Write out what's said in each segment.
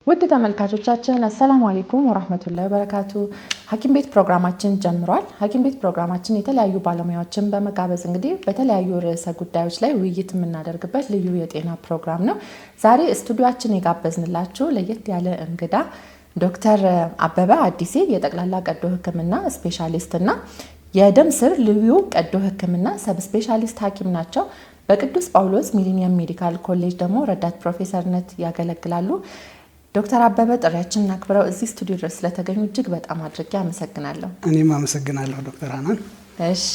ውድ ተመልካቾቻችን አሰላሙ አለይኩም ወራህመቱላሂ ወበረካቱ። ሐኪም ቤት ፕሮግራማችን ጀምሯል። ሐኪም ቤት ፕሮግራማችን የተለያዩ ባለሙያዎችን በመጋበዝ እንግዲህ በተለያዩ ርዕሰ ጉዳዮች ላይ ውይይት የምናደርግበት ልዩ የጤና ፕሮግራም ነው። ዛሬ ስቱዲዮአችን የጋበዝንላችሁ ለየት ያለ እንግዳ ዶክተር አበበ አዲሴ የጠቅላላ ቀዶ ሕክምና ስፔሻሊስት እና የደም ስር ልዩ ቀዶ ሕክምና ሰብ ስፔሻሊስት ሐኪም ናቸው። በቅዱስ ጳውሎስ ሚሊኒየም ሜዲካል ኮሌጅ ደግሞ ረዳት ፕሮፌሰርነት ያገለግላሉ። ዶክተር አበበ ጥሪያችንን አክብረው እዚህ ስቱዲዮ ድረስ ስለተገኙ እጅግ በጣም አድርጌ አመሰግናለሁ። እኔም አመሰግናለሁ ዶክተር አናን። እሺ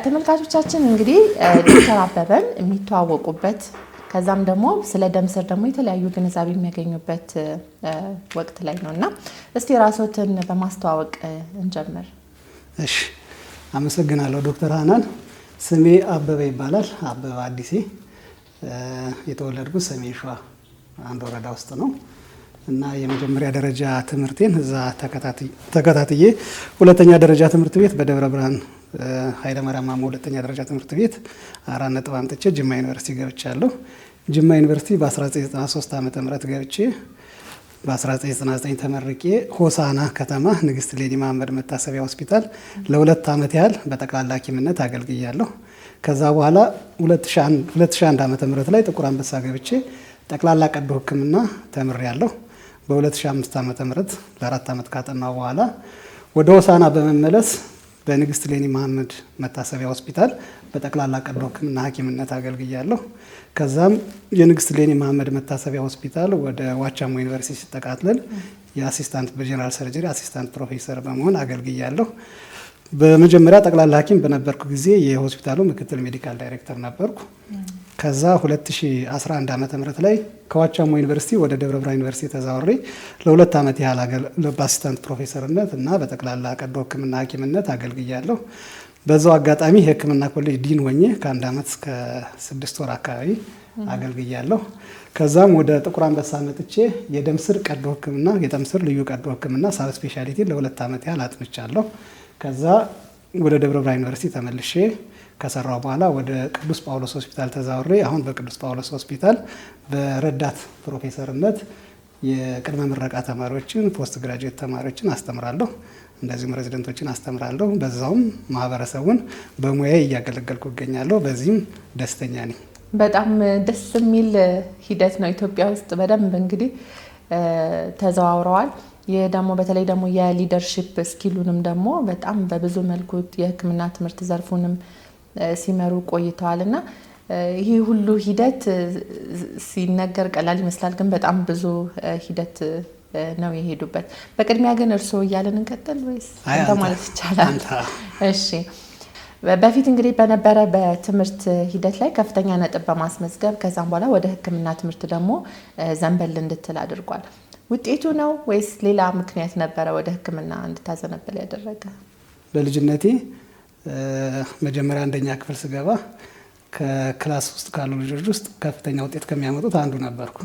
ተመልካቾቻችን እንግዲህ ዶክተር አበበን የሚተዋወቁበት ከዛም ደግሞ ስለ ደም ስር ደግሞ የተለያዩ ግንዛቤ የሚያገኙበት ወቅት ላይ ነው እና እስቲ ራስዎትን በማስተዋወቅ እንጀምር። እሺ አመሰግናለሁ ዶክተር አናን። ስሜ አበበ ይባላል። አበበ አዲሴ። የተወለድኩት ሰሜን ሸዋ አንድ ወረዳ ውስጥ ነው እና የመጀመሪያ ደረጃ ትምህርቴን እዛ ተከታትዬ ሁለተኛ ደረጃ ትምህርት ቤት በደብረ ብርሃን ኃይለ ማርያም ማሞ ሁለተኛ ደረጃ ትምህርት ቤት 4 ነጥብ አምጥቼ ጅማ ዩኒቨርሲቲ ገብቻለሁ። ጅማ ዩኒቨርሲቲ በ1993 ዓመተ ምህረት ገብቼ በ1999 ተመርቄ ሆሳና ከተማ ንግስት ሌኒ መሐመድ መታሰቢያ ሆስፒታል ለ2 ዓመት ያህል በጠቅላላ ሐኪምነት አገልግያለሁ። ከዛ በኋላ 2001 ዓመተ ምህረት ላይ ጥቁር አንበሳ ገብቼ ጠቅላላ ቀዶ ሕክምና ተምሬያለሁ። በ2005 ዓመተ ምህረት ለ4 ዓመት ካጠናው በኋላ ወደ ሆሳና በመመለስ በንግስት ሌኒ መሐመድ መታሰቢያ ሆስፒታል በጠቅላላ ቀዶ ሕክምና ሐኪምነት አገልግያለሁ። ከዛም የንግስት ሌኒ መሐመድ መታሰቢያ ሆስፒታል ወደ ዋቻሞ ዩኒቨርሲቲ ሲጠቃለል የአሲስታንት በጀነራል ሰርጀሪ አሲስታንት ፕሮፌሰር በመሆን አገልግያለሁ። በመጀመሪያ ጠቅላላ ሐኪም በነበርኩ ጊዜ የሆስፒታሉ ምክትል ሜዲካል ዳይሬክተር ነበርኩ። ከዛ 2011 ዓመተ ምህረት ላይ ከዋቻሞ ዩኒቨርሲቲ ወደ ደብረ ብርሃን ዩኒቨርሲቲ ተዛውሬ ለ2 ዓመት ያህል በአሲስታንት ፕሮፌሰርነት እና በጠቅላላ ቀዶ ሕክምና ሐኪምነት አገልግያለሁ። በዛው አጋጣሚ የሕክምና ኮሌጅ ዲን ሆኜ ከ1 ዓመት እስከ 6 ወር አካባቢ አገልግያለሁ። ከዛም ወደ ጥቁር አንበሳ መጥቼ የደም ስር ቀዶ ሕክምና የደም ስር ልዩ ቀዶ ሕክምና ሳብ ስፔሻሊቲ ለ2 ዓመት ያህል አጥንቻለሁ። ከዛ ወደ ደብረ ብርሃን ዩኒቨርሲቲ ተመልሼ ከሰራው በኋላ ወደ ቅዱስ ጳውሎስ ሆስፒታል ተዛውሬ አሁን በቅዱስ ጳውሎስ ሆስፒታል በረዳት ፕሮፌሰርነት የቅድመ ምረቃ ተማሪዎችን ፖስት ግራጁዌት ተማሪዎችን አስተምራለሁ። እንደዚሁም ሬዚደንቶችን አስተምራለሁ። በዛውም ማህበረሰቡን በሙያዬ እያገለገልኩ እገኛለሁ። በዚህም ደስተኛ ነኝ። በጣም ደስ የሚል ሂደት ነው። ኢትዮጵያ ውስጥ በደንብ እንግዲህ ተዘዋውረዋል። ይህ ደግሞ በተለይ ደግሞ የሊደርሺፕ ስኪሉንም ደግሞ በጣም በብዙ መልኩ የሕክምና ትምህርት ዘርፉንም ሲመሩ ቆይተዋል እና ይህ ሁሉ ሂደት ሲነገር ቀላል ይመስላል፣ ግን በጣም ብዙ ሂደት ነው የሄዱበት። በቅድሚያ ግን እርስዎ እያለን እንቀጥል ወይስ አንተ ማለት ይቻላል? እሺ በፊት እንግዲህ በነበረ በትምህርት ሂደት ላይ ከፍተኛ ነጥብ በማስመዝገብ ከዛም በኋላ ወደ ሕክምና ትምህርት ደግሞ ዘንበል እንድትል አድርጓል። ውጤቱ ነው ወይስ ሌላ ምክንያት ነበረ ወደ ሕክምና እንድታዘነብል ያደረገ? በልጅነቴ መጀመሪያ 1ኛ ክፍል ስገባ ከክላስ ውስጥ ካሉ ልጆች ውስጥ ከፍተኛ ውጤት ከሚያመጡት አንዱ ነበርኩ።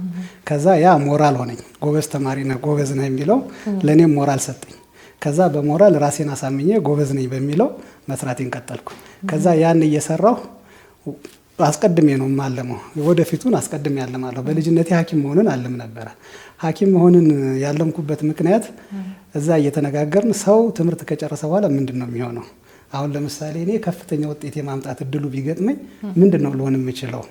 ከዛ ያ ሞራል ሆነኝ። ጎበዝ ተማሪ ነህ፣ ጎበዝ ነህ የሚለው ለእኔም ሞራል ሰጠኝ። ከዛ በሞራል ራሴን አሳምኜ ጎበዝ ነኝ በሚለው መስራቴን ቀጠልኩ። ከዛ ያን እየሰራሁ አስቀድሜ ነው የማለመው፣ ወደፊቱን አስቀድሜ ያለማለሁ። በልጅነቴ ሐኪም መሆንን አልም ነበረ። ሐኪም መሆንን ያለምኩበት ምክንያት እዛ እየተነጋገርን ሰው ትምህርት ከጨረሰ በኋላ ምንድን ነው የሚሆነው? አሁን ለምሳሌ እኔ ከፍተኛ ውጤት የማምጣት እድሉ ቢገጥመኝ ምንድን ነው ልሆን የምችለው?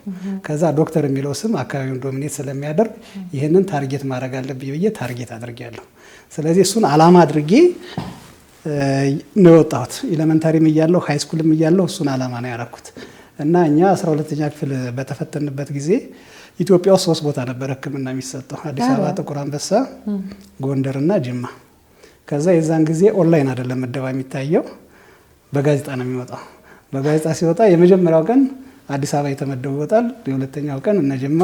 ከዛ ዶክተር የሚለው ስም አካባቢውን ዶሚኔት ስለሚያደርግ ይህንን ታርጌት ማድረግ አለብኝ ብዬ ታርጌት አድርጌያለሁ። ስለዚህ እሱን አላማ አድርጌ ነው የወጣሁት። ኤሌመንታሪም እያለሁ ሃይስኩልም እያለሁ እሱን አላማ ነው ያደረኩት እና እኛ 12ኛ ክፍል በተፈተንበት ጊዜ ኢትዮጵያ ውስጥ 3 ቦታ ነበር ሕክምና የሚሰጠው፣ አዲስ አበባ፣ ጥቁር አንበሳ፣ ጎንደር እና ጅማ። ከዛ የዛን ጊዜ ኦንላይን አይደለም ምደባ የሚታየው፣ በጋዜጣ ነው የሚወጣው። በጋዜጣ ሲወጣ የመጀመሪያው ቀን አዲስ አበባ የተመደቡ ይወጣል፣ የሁለተኛው ቀን እነ ጅማ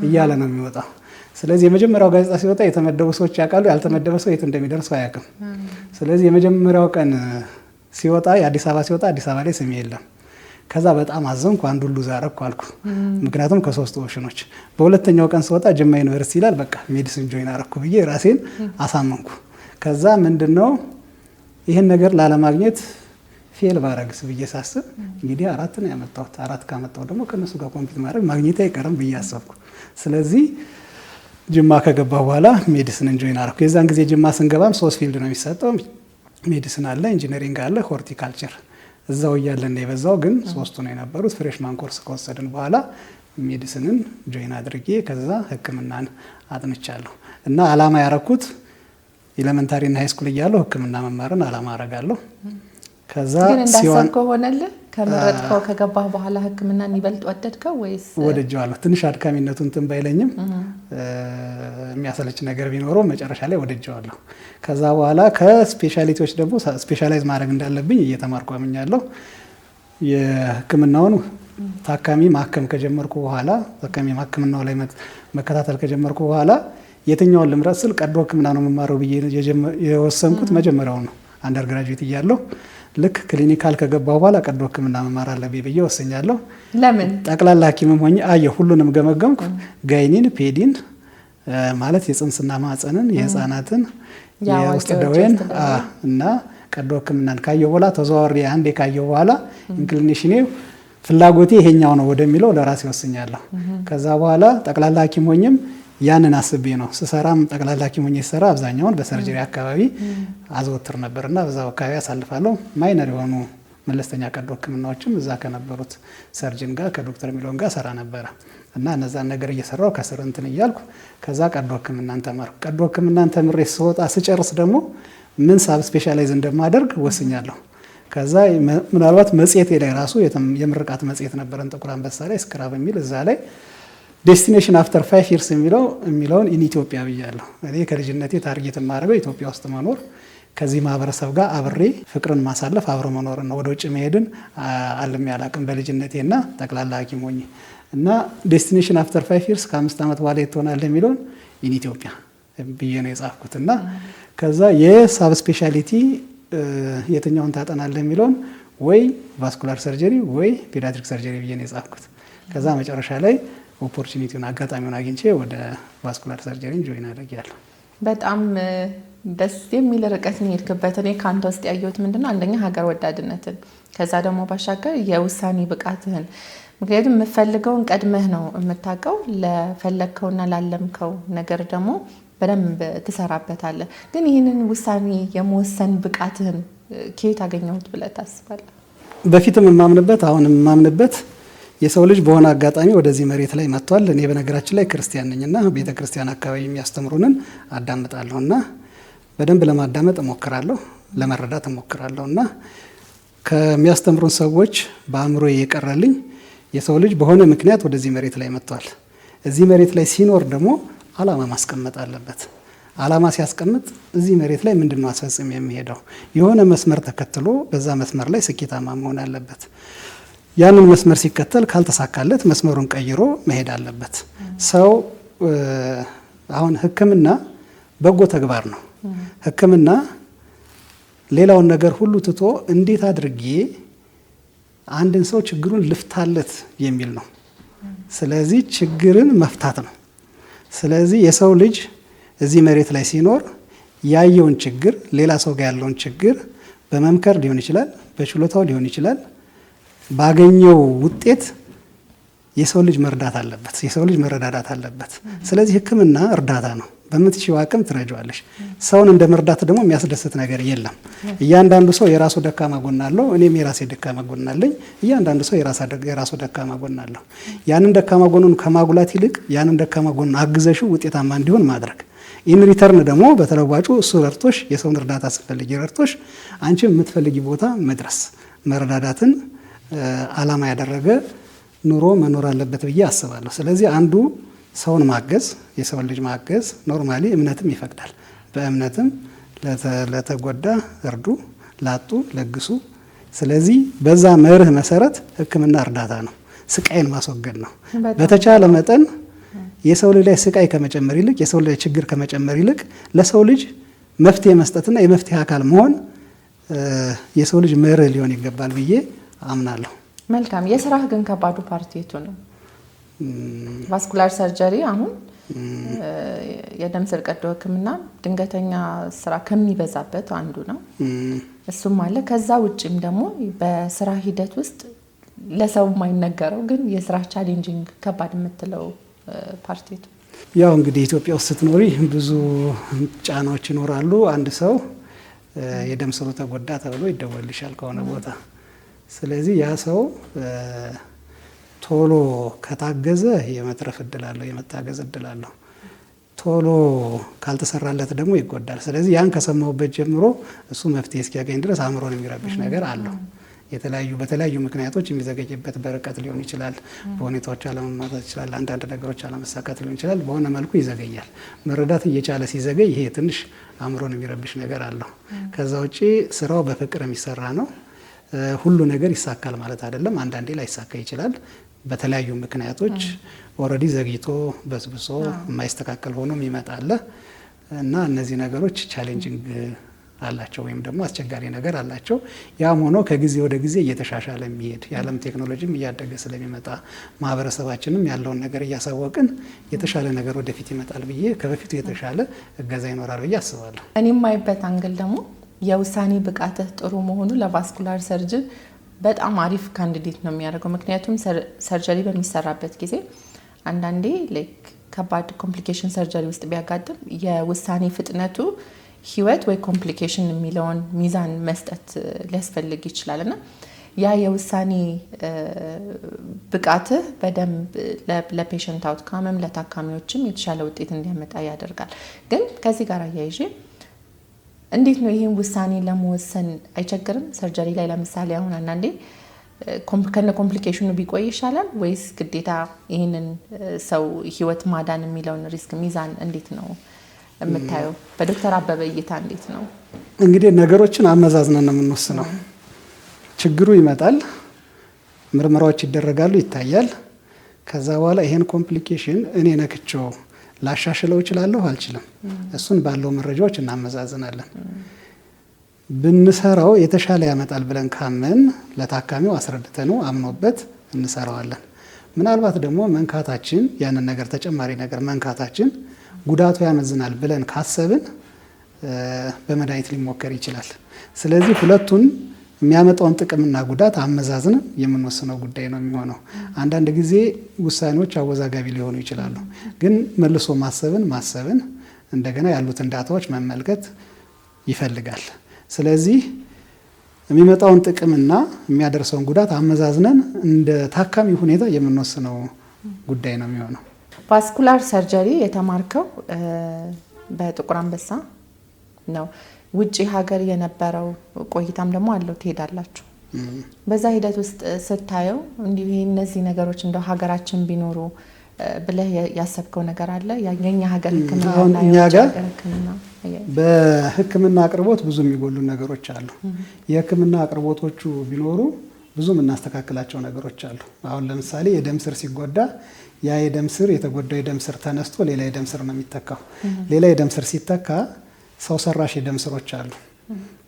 እያለ ነው የሚወጣው። ስለዚህ የመጀመሪያው ጋዜጣ ሲወጣ የተመደቡ ሰዎች ያውቃሉ፣ ያልተመደበ ሰው የት እንደሚደርሱ አያውቅም። ስለዚህ የመጀመሪያው ቀን ሲወጣ የአዲስ አበባ ሲወጣ አዲስ አበባ ላይ ስሜ የለም። ከዛ በጣም አዘንኩ። አንዱ ሉዝ አደረኩ አልኩ፣ ምክንያቱም ከ3 ኦፕሽኖች። በሁለተኛው ቀን ስወጣ ጅማ ዩኒቨርሲቲ ይላል፣ በቃ ሜዲሲን ጆይን አደረኩ ብዬ ራሴን አሳመንኩ። ከዛ ምንድነው ይህን ነገር ላለማግኘት ፌል ባረግስ ብዬ ሳስብ እንግዲህ 4 ነው ያመጣሁት። 4 ካመጣሁ ደግሞ ከነሱ ጋር ኮምፒት ማድረግ ማግኘት አይቀርም ብዬ አሰብኩ። ስለዚህ ጅማ ከገባ በኋላ ሜዲሲንን ጆይን አደረኩ። የዛን ጊዜ ጅማ ስንገባም 3 ፊልድ ነው የሚሰጠው። ሜዲሲን አለ፣ ኢንጂነሪንግ አለ፣ ሆርቲካልቸር እዛው እያለን ነው የበዛው፣ ግን 3ቱ ነው የነበሩት። ፍሬሽማን ኮርስ ከወሰድን በኋላ ሜዲሲንን ጆይን አድርጌ ከዛ ሕክምናን አጥንቻለሁ እና አላማ ያረኩት ኤሌመንታሪ እና ሃይስኩል እያለሁ ሕክምና መማርን አላማ አረጋለሁ። ከዛ ግን እንዳሰብከው ሆነልህ? ከመረጥከው ከገባህ በኋላ ሕክምናን ይበልጥ ወደድከው ወይስ? ወደጀዋለሁ። ትንሽ አድካሚነቱን እንትን ባይለኝም የሚያሰለች ነገር ቢኖረው መጨረሻ ላይ ወደጀዋለሁ። ከዛ በኋላ ከስፔሻሊቲዎች ደግሞ ስፔሻላይዝ ማድረግ እንዳለብኝ እየተማርኩ አምኛለሁ። የሕክምናውን ታካሚ ማከም ከጀመርኩ በኋላ ታካሚ ሕክምናው ላይ መከታተል ከጀመርኩ በኋላ የትኛውን ልምረጥ ስል ቀዶ ሕክምና ነው የምማረው ብዬ የወሰንኩት መጀመሪያው ነው። አንደር ግራጁዌት እያለሁ ልክ ክሊኒካል ከገባሁ በኋላ ቀዶ ሕክምና መማር አለብኝ ብዬ ወሰኛለሁ። ለምን? ጠቅላላ ሐኪምም ሆኜ አየሁ፣ ሁሉንም ገመገምኩ። ጋይኒን፣ ፔዲን ማለት የጽንስና ማህፀንን፣ የህፃናትን፣ የውስጥ ደዌን እና ቀዶ ሕክምናን ካየሁ በኋላ ተዘዋውሬ አንዴ ካየሁ በኋላ ኢንክሊኔሽኔ ፍላጎቴ ይሄኛው ነው ወደሚለው ለራሴ ወስኛለሁ። ከዛ በኋላ ጠቅላላ ሐኪም ሆኜም ያንን አስቤ ነው ስሰራም። ጠቅላላ ሐኪም ሆኜ ስሰራ አብዛኛውን በሰርጀሪ አካባቢ አዘወትር ነበርና በዛው አካባቢ አሳልፋለሁ። ማይነር የሆኑ መለስተኛ ቀዶ ሕክምናዎችም እዛ ከነበሩት ሰርጅን ጋር ከዶክተር ሚሊዮን ጋር ሰራ ነበረ እና እነዛን ነገር እየሰራው ከስር እንትን እያልኩ ከዛ ቀዶ ሕክምናን ተማርኩ። ቀዶ ሕክምናን ተምሬ ስወጣ ስጨርስ ደግሞ ምን ሳብ ስፔሻላይዝ እንደማደርግ ወስኛለሁ። ከዛ ምናልባት መጽሔቴ ላይ ራሱ የምርቃት መጽሔት ነበረን ጥቁር አንበሳ ላይ ስክራብ የሚል እዛ ላይ ዴስቲኔሽን አፍተር 5 ይርስ የሚለውን ኢን ኢትዮጵያ ብያለሁ። እኔ ከልጅነቴ ታርጌት የማደርገው ኢትዮጵያ ውስጥ መኖር፣ ከዚህ ማህበረሰብ ጋር አብሬ ፍቅርን ማሳለፍ፣ አብሮ መኖር ነው። ወደ ውጭ መሄድን አልሜ አላቅም በልጅነቴና ጠቅላላ ሐኪም ሆኜ እና ዴስቲኔሽን አፍተር 5 ይርስ ከ5 ዓመት በኋላ ትሆናለህ የሚለውን ኢን ኢትዮጵያ ብዬ ነው የጻፍኩት እና ከዛ የሳብ ስፔሻሊቲ የትኛውን ታጠናለህ የሚለውን ወይ ቫስኩላር ሰርጀሪ ወይ ፔዲያትሪክ ሰርጀሪ ብዬ ነው የጻፍኩት። ከዛ መጨረሻ ላይ ኦፖርቹኒቲውን አጋጣሚውን አግኝቼ ወደ ቫስኩላር ሰርጀሪን ጆይን አድርጌያለሁ። በጣም ደስ የሚል ርቀት ነው የሄድክበት። እኔ ከአንተ ውስጥ ያየሁት ምንድነው አንደኛ ሀገር ወዳድነትን፣ ከዛ ደግሞ ባሻገር የውሳኔ ብቃትህን። ምክንያቱም የምፈልገውን ቀድመህ ነው የምታውቀው፣ ለፈለግከውና ላለምከው ነገር ደግሞ በደንብ ትሰራበታለህ። ግን ይህንን ውሳኔ የመወሰን ብቃትህን ከየት አገኘሁት ብለህ ታስባለህ? በፊትም የማምንበት አሁንም የማምንበት የሰው ልጅ በሆነ አጋጣሚ ወደዚህ መሬት ላይ መጥቷል። እኔ በነገራችን ላይ ክርስቲያን ነኝና ቤተ ክርስቲያን አካባቢ የሚያስተምሩንን አዳምጣለሁና በደንብ ለማዳመጥ እሞክራለሁ፣ ለመረዳት እሞክራለሁ እና ከሚያስተምሩን ሰዎች በአእምሮ የቀረልኝ የሰው ልጅ በሆነ ምክንያት ወደዚህ መሬት ላይ መጥቷል። እዚህ መሬት ላይ ሲኖር ደግሞ አላማ ማስቀመጥ አለበት። አላማ ሲያስቀምጥ እዚህ መሬት ላይ ምንድን ነው አስፈጽም የሚሄደው? የሆነ መስመር ተከትሎ በዛ መስመር ላይ ስኬታማ መሆን አለበት። ያንን መስመር ሲከተል ካልተሳካለት መስመሩን ቀይሮ መሄድ አለበት። ሰው አሁን ሕክምና በጎ ተግባር ነው። ሕክምና ሌላውን ነገር ሁሉ ትቶ እንዴት አድርጌ አንድን ሰው ችግሩን ልፍታለት የሚል ነው። ስለዚህ ችግርን መፍታት ነው። ስለዚህ የሰው ልጅ እዚህ መሬት ላይ ሲኖር ያየውን ችግር ሌላ ሰው ጋር ያለውን ችግር በመምከር ሊሆን ይችላል፣ በችሎታው ሊሆን ይችላል፣ ባገኘው ውጤት የሰው ልጅ መርዳት አለበት። የሰው ልጅ መረዳዳት አለበት። ስለዚህ ሕክምና እርዳታ ነው። በምትችይው አቅም ትረጃዋለሽ። ሰውን እንደ መርዳት ደግሞ የሚያስደስት ነገር የለም። እያንዳንዱ ሰው የራሱ ደካማ ጎን አለው። እኔም የራሴ ደካማ ጎን አለኝ። እያንዳንዱ ሰው የራሱ ደካማ ጎን አለው። ያንን ደካማ ጎኑን ከማጉላት ይልቅ ያንን ደካማ ጎን አግዘሽው ውጤታማ እንዲሆን ማድረግ፣ ኢን ሪተርን ደግሞ በተለዋጩ እሱ ረድቶሽ፣ የሰውን እርዳታ ስትፈልጊ ረድቶሽ አንቺ የምትፈልጊ ቦታ መድረስ፣ መረዳዳትን ዓላማ ያደረገ ኑሮ መኖር አለበት ብዬ አስባለሁ። ስለዚህ አንዱ ሰውን ማገዝ፣ የሰውን ልጅ ማገዝ ኖርማሊ እምነትም ይፈቅዳል። በእምነትም ለተጎዳ እርዱ፣ ላጡ ለግሱ። ስለዚህ በዛ መርህ መሰረት ሕክምና እርዳታ ነው፣ ስቃይን ማስወገድ ነው። በተቻለ መጠን የሰው ልጅ ላይ ስቃይ ከመጨመር ይልቅ፣ የሰው ልጅ ችግር ከመጨመር ይልቅ ለሰው ልጅ መፍትሄ መስጠትና የመፍትሄ አካል መሆን የሰው ልጅ መርህ ሊሆን ይገባል ብዬ አምናለሁ። መልካም። የስራህ ግን ከባዱ ፓርቲ የቱ ነው? ቫስኩላር ሰርጀሪ አሁን የደም ስር ቀዶ ሕክምና ድንገተኛ ስራ ከሚበዛበት አንዱ ነው። እሱም አለ። ከዛ ውጭም ደግሞ በስራ ሂደት ውስጥ ለሰው የማይነገረው ግን የስራ ቻሌንጂንግ ከባድ የምትለው ፓርቲ የቱ? ያው እንግዲህ ኢትዮጵያ ውስጥ ስትኖሪ ብዙ ጫናዎች ይኖራሉ። አንድ ሰው የደም ስሩ ተጎዳ ተብሎ ይደወልሻል ከሆነ ቦታ። ስለዚህ ያ ሰው ቶሎ ከታገዘ የመትረፍ እድል አለው፣ የመታገዝ እድል አለው። ቶሎ ካልተሰራለት ደግሞ ይጎዳል። ስለዚህ ያን ከሰማሁበት ጀምሮ እሱ መፍትሄ እስኪያገኝ ድረስ አእምሮን የሚረብሽ ነገር አለው። በተለያዩ ምክንያቶች የሚዘገይበት በርቀት ሊሆን ይችላል፣ በሁኔታዎች አለመማታት ይችላል፣ አንዳንድ ነገሮች አለመሳካት ሊሆን ይችላል። በሆነ መልኩ ይዘገያል። መረዳት እየቻለ ሲዘገይ ይሄ ትንሽ አእምሮን የሚረብሽ ነገር አለው። ከዛ ውጪ ስራው በፍቅር የሚሰራ ነው። ሁሉ ነገር ይሳካል ማለት አይደለም። አንዳንዴ ላይሳካ ይችላል። በተለያዩ ምክንያቶች ኦልሬዲ ዘግይቶ በስብሶ የማይስተካከል ሆኖም ይመጣል እና እነዚህ ነገሮች ቻሌንጂንግ አላቸው ወይም ደግሞ አስቸጋሪ ነገር አላቸው። ያም ሆኖ ከጊዜ ወደ ጊዜ እየተሻሻለ የሚሄድ የዓለም ቴክኖሎጂም እያደገ ስለሚመጣ ማህበረሰባችንም ያለውን ነገር እያሳወቅን የተሻለ ነገር ወደፊት ይመጣል ብዬ ከበፊቱ የተሻለ እገዛ ይኖራል ብዬ አስባለሁ። እኔም ማይበት አንግል ደግሞ የውሳኔ ብቃትህ ጥሩ መሆኑ ለቫስኩላር ሰርጅን በጣም አሪፍ ካንዲዴት ነው የሚያደርገው። ምክንያቱም ሰርጀሪ በሚሰራበት ጊዜ አንዳንዴ ከባድ ኮምፕሊኬሽን ሰርጀሪ ውስጥ ቢያጋጥም የውሳኔ ፍጥነቱ ህይወት ወይ ኮምፕሊኬሽን የሚለውን ሚዛን መስጠት ሊያስፈልግ ይችላል እና ያ የውሳኔ ብቃትህ በደንብ ለፔሸንት አውትካምም ለታካሚዎችም የተሻለ ውጤት እንዲያመጣ ያደርጋል። ግን ከዚህ ጋር አያይዤ እንዴት ነው ይህን ውሳኔ ለመወሰን አይቸግርም? ሰርጀሪ ላይ ለምሳሌ አሁን አንዳንዴ ከነ ኮምፕሊኬሽኑ ቢቆይ ይሻላል ወይስ ግዴታ ይህንን ሰው ህይወት ማዳን የሚለውን ሪስክ ሚዛን እንዴት ነው የምታየው? በዶክተር አበበ እይታ እንዴት ነው? እንግዲህ ነገሮችን አመዛዝነን ነው የምንወስነው። ችግሩ ይመጣል፣ ምርመራዎች ይደረጋሉ፣ ይታያል። ከዛ በኋላ ይሄን ኮምፕሊኬሽን እኔ ነክቼው ላሻሽለው እችላለሁ አልችልም፣ እሱን ባለው መረጃዎች እናመዛዝናለን። ብንሰራው የተሻለ ያመጣል ብለን ካመን ለታካሚው አስረድተነው አምኖበት እንሰራዋለን። ምናልባት ደግሞ መንካታችን ያንን ነገር ተጨማሪ ነገር መንካታችን ጉዳቱ ያመዝናል ብለን ካሰብን በመድኃኒት ሊሞከር ይችላል። ስለዚህ ሁለቱን የሚያመጣውን ጥቅምና ጉዳት አመዛዝነን የምንወስነው ጉዳይ ነው የሚሆነው። አንዳንድ ጊዜ ውሳኔዎች አወዛጋቢ ሊሆኑ ይችላሉ፣ ግን መልሶ ማሰብን እንደገና ያሉትን ዳታዎች መመልከት ይፈልጋል። ስለዚህ የሚመጣውን ጥቅምና የሚያደርሰውን ጉዳት አመዛዝነን እንደ ታካሚ ሁኔታ የምንወስነው ጉዳይ ነው የሚሆነው። ቫስኩላር ሰርጀሪ የተማርከው በጥቁር አንበሳ ነው። ውጪ ሀገር የነበረው ቆይታም ደግሞ አለው ትሄዳላችሁ። በዛ ሂደት ውስጥ ስታየው እንዲሁ እነዚህ ነገሮች እንደው ሀገራችን ቢኖሩ ብለህ ያሰብከው ነገር አለ? የኛ ሀገር ሕክምና እኛ ጋር በሕክምና አቅርቦት ብዙ የሚጎሉ ነገሮች አሉ። የሕክምና አቅርቦቶቹ ቢኖሩ ብዙ የምናስተካክላቸው ነገሮች አሉ። አሁን ለምሳሌ የደም ስር ሲጎዳ ያ የደም ስር የተጎዳው የደም ስር ተነስቶ ሌላ የደም ስር ነው የሚተካው። ሌላ የደም ስር ሲተካ ሰው ሰራሽ የደም ስሮች አሉ።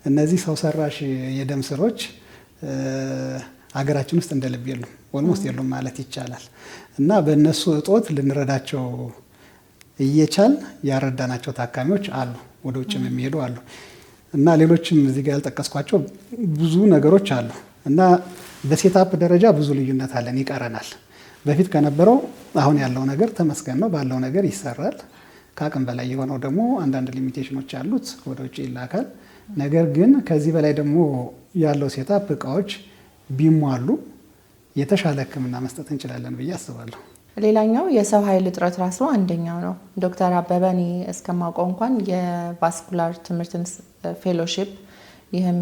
እነዚህ ሰው ሰራሽ የደም ስሮች ሀገራችን ውስጥ እንደ ልብ የሉም፣ ኦልሞስት የሉም ማለት ይቻላል። እና በእነሱ እጦት ልንረዳቸው እየቻል ያረዳናቸው ታካሚዎች አሉ፣ ወደ ውጭም የሚሄዱ አሉ። እና ሌሎችም እዚህ ጋር ያልጠቀስኳቸው ብዙ ነገሮች አሉ። እና በሴታፕ ደረጃ ብዙ ልዩነት አለን፣ ይቀረናል። በፊት ከነበረው አሁን ያለው ነገር ተመስገን ነው፣ ባለው ነገር ይሰራል። ከአቅም በላይ የሆነው ደግሞ አንዳንድ ሊሚቴሽኖች አሉት፣ ወደ ውጭ ይላካል። ነገር ግን ከዚህ በላይ ደግሞ ያለው ሴታፕ እቃዎች ቢሟሉ የተሻለ ሕክምና መስጠት እንችላለን ብዬ አስባለሁ። ሌላኛው የሰው ኃይል እጥረት ራሱ አንደኛው ነው። ዶክተር አበበ እኔ እስከማውቀው እንኳን የቫስኩላር ትምህርትን ፌሎሺፕ ይህም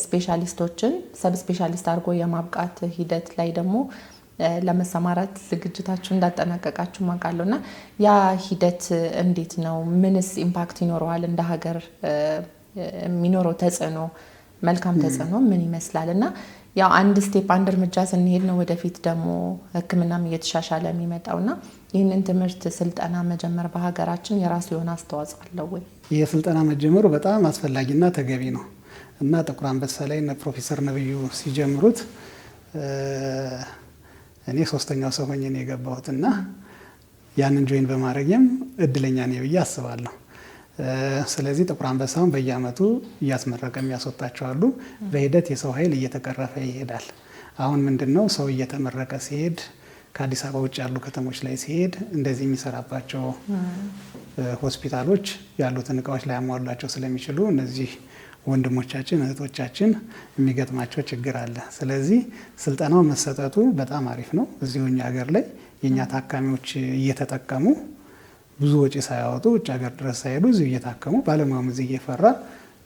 ስፔሻሊስቶችን ሰብ ስፔሻሊስት አድርጎ የማብቃት ሂደት ላይ ደግሞ ለመሰማራት ዝግጅታችሁ እንዳጠናቀቃችሁ ማውቃለሁ። እና ያ ሂደት እንዴት ነው? ምንስ ኢምፓክት ይኖረዋል? እንደ ሀገር የሚኖረው ተጽዕኖ መልካም ተጽዕኖ ምን ይመስላል? እና ያው አንድ ስቴፕ አንድ እርምጃ ስንሄድ ነው ወደፊት ደግሞ ሕክምናም እየተሻሻለ የሚመጣው። እና ይህንን ትምህርት ስልጠና መጀመር በሀገራችን የራሱ የሆነ አስተዋጽኦ አለው ወይ? ይህ ስልጠና መጀመሩ በጣም አስፈላጊና ተገቢ ነው እና ጥቁር አንበሳ ላይ ፕሮፌሰር ነብዩ ሲጀምሩት እኔ ሶስተኛው ሰው ሆኜ ነው የገባሁት እና ያንን ጆይን በማድረግም እድለኛ ነኝ ብዬ አስባለሁ። ስለዚህ ጥቁር አንበሳውን በየአመቱ እያስመረቀ የሚያስወጣቸው አሉ። በሂደት የሰው ኃይል እየተቀረፈ ይሄዳል። አሁን ምንድነው ሰው እየተመረቀ ሲሄድ ከአዲስ አበባ ውጭ ያሉ ከተሞች ላይ ሲሄድ እንደዚህ የሚሰራባቸው ሆስፒታሎች ያሉትን እቃዎች ላይ ያሟሏቸው ስለሚችሉ እነዚህ ወንድሞቻችን እህቶቻችን የሚገጥማቸው ችግር አለ። ስለዚህ ስልጠናው መሰጠቱ በጣም አሪፍ ነው። እዚሁ እኛ ሀገር ላይ የእኛ ታካሚዎች እየተጠቀሙ ብዙ ወጪ ሳያወጡ ውጭ ሀገር ድረስ ሳይሄዱ እዚሁ እየታከሙ ባለሙያውም እዚህ እየፈራ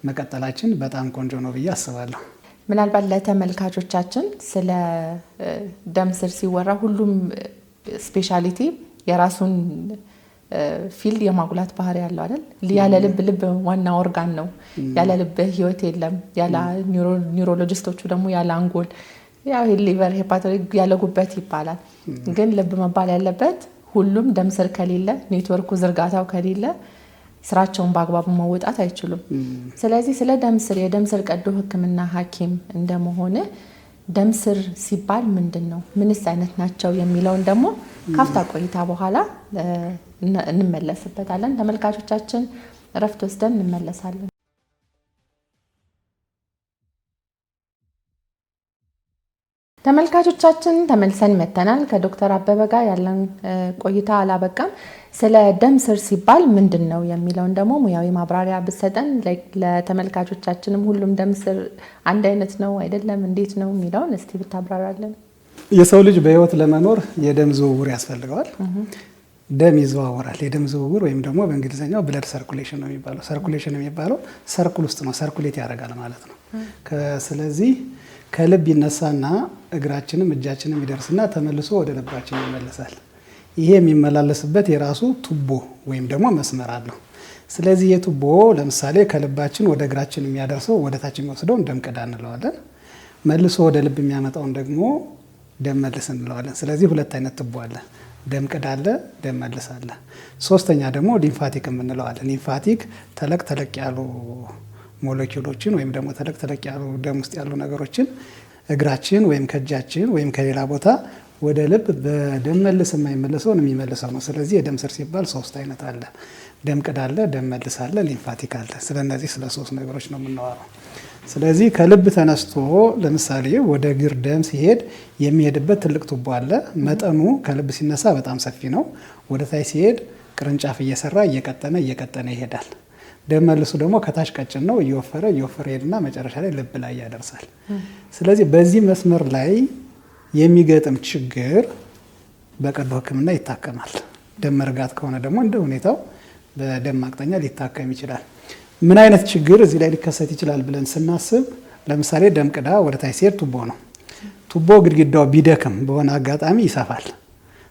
መቀጠላችን በጣም ቆንጆ ነው ብዬ አስባለሁ። ምናልባት ለተመልካቾቻችን ስለ ደም ስር ሲወራ ሁሉም ስፔሻሊቲ የራሱን ፊልድ የማጉላት ባህሪ ያለው አይደል? ያለ ልብ ዋና ኦርጋን ነው። ያለ ልብ ህይወት የለም። ያለ ኒውሮሎጂስቶቹ ደግሞ ያለ አንጎል፣ ያው ሊቨር፣ ሄፓቶሪክ ያለ ጉበት ይባላል። ግን ልብ መባል ያለበት ሁሉም ደም ስር ከሌለ ኔትወርኩ ዝርጋታው ከሌለ ስራቸውን በአግባቡ መወጣት አይችሉም። ስለዚህ ስለ ደም ስር የደም ስር ቀዶ ሕክምና ሐኪም እንደመሆነ ደም ስር ሲባል ምንድን ነው፣ ምንስ አይነት ናቸው የሚለውን ደግሞ ካፍታ ቆይታ በኋላ እንመለስበታለን። ተመልካቾቻችን እረፍት ወስደን እንመለሳለን። ተመልካቾቻችን ተመልሰን መተናል። ከዶክተር አበበ ጋር ያለን ቆይታ አላበቃም። ስለ ደም ስር ሲባል ምንድን ነው የሚለውን ደግሞ ሙያዊ ማብራሪያ ብሰጠን ለተመልካቾቻችንም ሁሉም ደም ስር አንድ አይነት ነው አይደለም፣ እንዴት ነው የሚለውን እስቲ ብታብራራለን። የሰው ልጅ በህይወት ለመኖር የደም ዝውውር ያስፈልገዋል። ደም ይዘዋወራል። የደም ዝውውር ወይም ደግሞ በእንግሊዝኛው ብለድ ሰርኩሌሽን ነው የሚባለው። ሰርኩሌሽን የሚባለው ሰርኩል ውስጥ ነው፣ ሰርኩሌት ያደርጋል ማለት ነው። ስለዚህ ከልብ ይነሳና እግራችንም እጃችንም ይደርስና ተመልሶ ወደ ልባችን ይመለሳል። ይሄ የሚመላለስበት የራሱ ቱቦ ወይም ደግሞ መስመር አለው። ስለዚህ የቱቦ ለምሳሌ ከልባችን ወደ እግራችን የሚያደርሰው ወደ ታች የሚወስደውን ደም ቅዳ እንለዋለን። መልሶ ወደ ልብ የሚያመጣውን ደግሞ ደም መልስ እንለዋለን። ስለዚህ ሁለት አይነት ቱቦ አለ። ደም ቅዳ አለ፣ ደም መልስ አለ። ሶስተኛ ደግሞ ሊምፋቲክ የምንለው አለ። ሊምፋቲክ ተለቅ ተለቅ ያሉ ሞለኪውሎችን ወይም ደግሞ ተለቅ ተለቅ ያሉ ደም ውስጥ ያሉ ነገሮችን እግራችን ወይም ከእጃችን ወይም ከሌላ ቦታ ወደ ልብ በደም መልስ የማይመለሰውን የሚመልሰው ነው። ስለዚህ የደም ስር ሲባል ሶስት አይነት አለ። ደም ቅዳ አለ፣ ደም መልስ አለ፣ ሊምፋቲክ አለ። ስለነዚህ ስለ ሶስት ነገሮች ነው የምናወራው። ስለዚህ ከልብ ተነስቶ ለምሳሌ ወደ እግር ደም ሲሄድ የሚሄድበት ትልቅ ቱቦ አለ። መጠኑ ከልብ ሲነሳ በጣም ሰፊ ነው። ወደ ታች ሲሄድ ቅርንጫፍ እየሰራ እየቀጠነ ይሄዳል። ደም መልሱ ደግሞ ከታች ቀጭን ነው፣ እየወፈረ ይሄድና መጨረሻ ላይ ልብ ላይ ያደርሳል። ስለዚህ በዚህ መስመር ላይ የሚገጥም ችግር በቀዶ ሕክምና ይታከማል። ደም መርጋት ከሆነ ደግሞ እንደ ሁኔታው በደም ማቅጠኛ ሊታከም ይችላል። ምን አይነት ችግር እዚህ ላይ ሊከሰት ይችላል ብለን ስናስብ ለምሳሌ ደም ቅዳ ወደ ታች ሲሄድ ቱቦ ነው። ቱቦ ግድግዳው ቢደክም በሆነ አጋጣሚ ይሰፋል።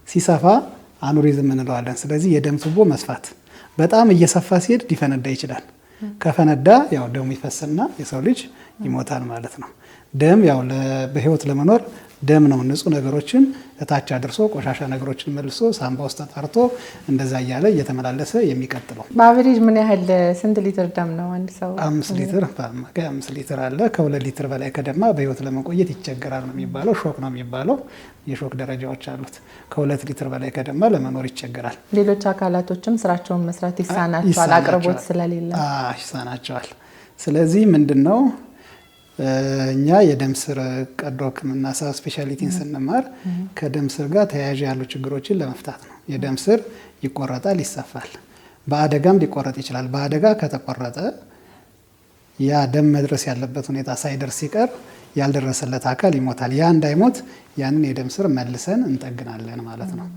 ሲሰፋ አኑሪዝም እንለዋለን። ስለዚህ የደም ቱቦ መስፋት በጣም እየሰፋ ሲሄድ ሊፈነዳ ይችላል። ከፈነዳ ያው ደሙ ይፈስና የሰው ልጅ ይሞታል ማለት ነው። ደም ያው በህይወት ለመኖር ደም ነው ንጹህ ነገሮችን እታች አድርሶ ቆሻሻ ነገሮችን መልሶ ሳምባ ውስጥ ተጣርቶ እንደዛ እያለ እየተመላለሰ የሚቀጥለው። በአቨሬጅ ምን ያህል ስንት ሊትር ደም ነው አንድ ሰው? 5 ሊትር በአማካይ 5 ሊትር አለ። ከ2 ሊትር በላይ ከደማ በህይወት ለመቆየት ይቸገራል ነው የሚባለው። ሾክ ነው የሚባለው። የሾክ ደረጃዎች አሉት። ከ2 ሊትር በላይ ከደማ ለመኖር ይቸገራል። ሌሎች አካላቶችም ስራቸውን መስራት ይሳናቸዋል፣ አቅርቦት ስለሌለ ይሳናቸዋል። ስለዚህ ምንድነው እኛ የደም ስር ቀዶ ሕክምና ሰብ ስፔሻሊቲን ስንማር ከደም ስር ጋር ተያያዥ ያሉ ችግሮችን ለመፍታት ነው። የደም ስር ይቆረጣል፣ ይሰፋል። በአደጋም ሊቆረጥ ይችላል። በአደጋ ከተቆረጠ ያ ደም መድረስ ያለበት ሁኔታ ሳይደርስ ሲቀር ያልደረሰለት አካል ይሞታል። ያ እንዳይሞት ያንን የደም ስር መልሰን እንጠግናለን ማለት ነው።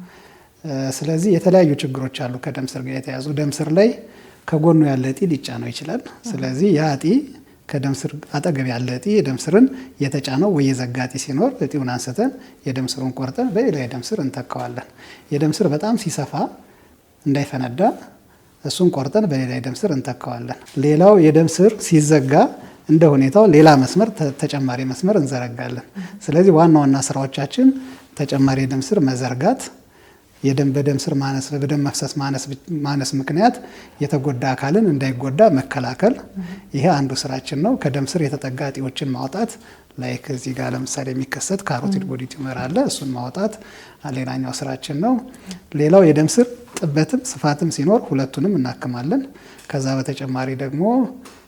ስለዚህ የተለያዩ ችግሮች አሉ ከደም ስር ጋር የተያዙ። ደም ስር ላይ ከጎኑ ያለ እጢ ሊጫነው ይችላል። ስለዚህ ያ እጢ ከደም ስር አጠገብ ያለ እጢ የደም ስርን የተጫነው ወይ የዘጋ እጢ ሲኖር እጢውን አንስተን የደም ስሩን ቆርጠን በሌላ የደም ስር እንተካዋለን። የደም ስር በጣም ሲሰፋ እንዳይፈነዳ እሱን ቆርጠን በሌላ የደም ስር እንተካዋለን። ሌላው የደም ስር ሲዘጋ እንደ ሁኔታው ሌላ መስመር ተጨማሪ መስመር እንዘረጋለን። ስለዚህ ዋና ዋና ስራዎቻችን ተጨማሪ የደም ስር መዘርጋት፣ በደም ስር ማነስ በደም መፍሰስ ማነስ ምክንያት የተጎዳ አካልን እንዳይጎዳ መከላከል፣ ይሄ አንዱ ስራችን ነው። ከደም ስር የተጠጋ እጢዎችን ማውጣት፣ ላይክ እዚህ ጋር ለምሳሌ የሚከሰት ካሮቲድ ቦዲ ቲዩመር አለ፣ እሱን ማውጣት ሌላኛው ስራችን ነው። ሌላው የደም ስር ጥበትም ስፋትም ሲኖር ሁለቱንም እናክማለን። ከዛ በተጨማሪ ደግሞ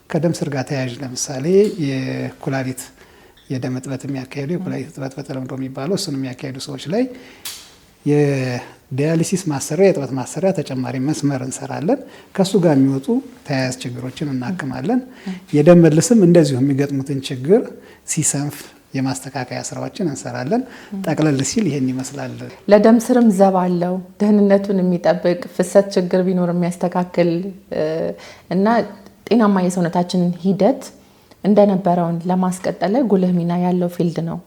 ከደም ስር ጋር ተያያዥ ለምሳሌ የኩላሊት የደም እጥበት የሚያካሄዱ የኩላሊት እጥበት በተለምዶ የሚባለው እሱን የሚያካሄዱ ሰዎች ላይ የዲያሊሲስ ማሰሪያ የእጥበት ማሰሪያ ተጨማሪ መስመር እንሰራለን። ከሱ ጋር የሚወጡ ተያያዥ ችግሮችን እናክማለን። የደም መልስም እንደዚሁ የሚገጥሙትን ችግር ሲሰንፍ የማስተካከያ ስራዎችን እንሰራለን። ጠቅለል ሲል ይሄን ይመስላል። ለደም ስርም ዘብ አለው፣ ደህንነቱን የሚጠብቅ ፍሰት ችግር ቢኖር የሚያስተካክል እና ጤናማ የሰውነታችንን ሂደት እንደነበረውን ለማስቀጠል ጉልህ ሚና ያለው ፊልድ ነው።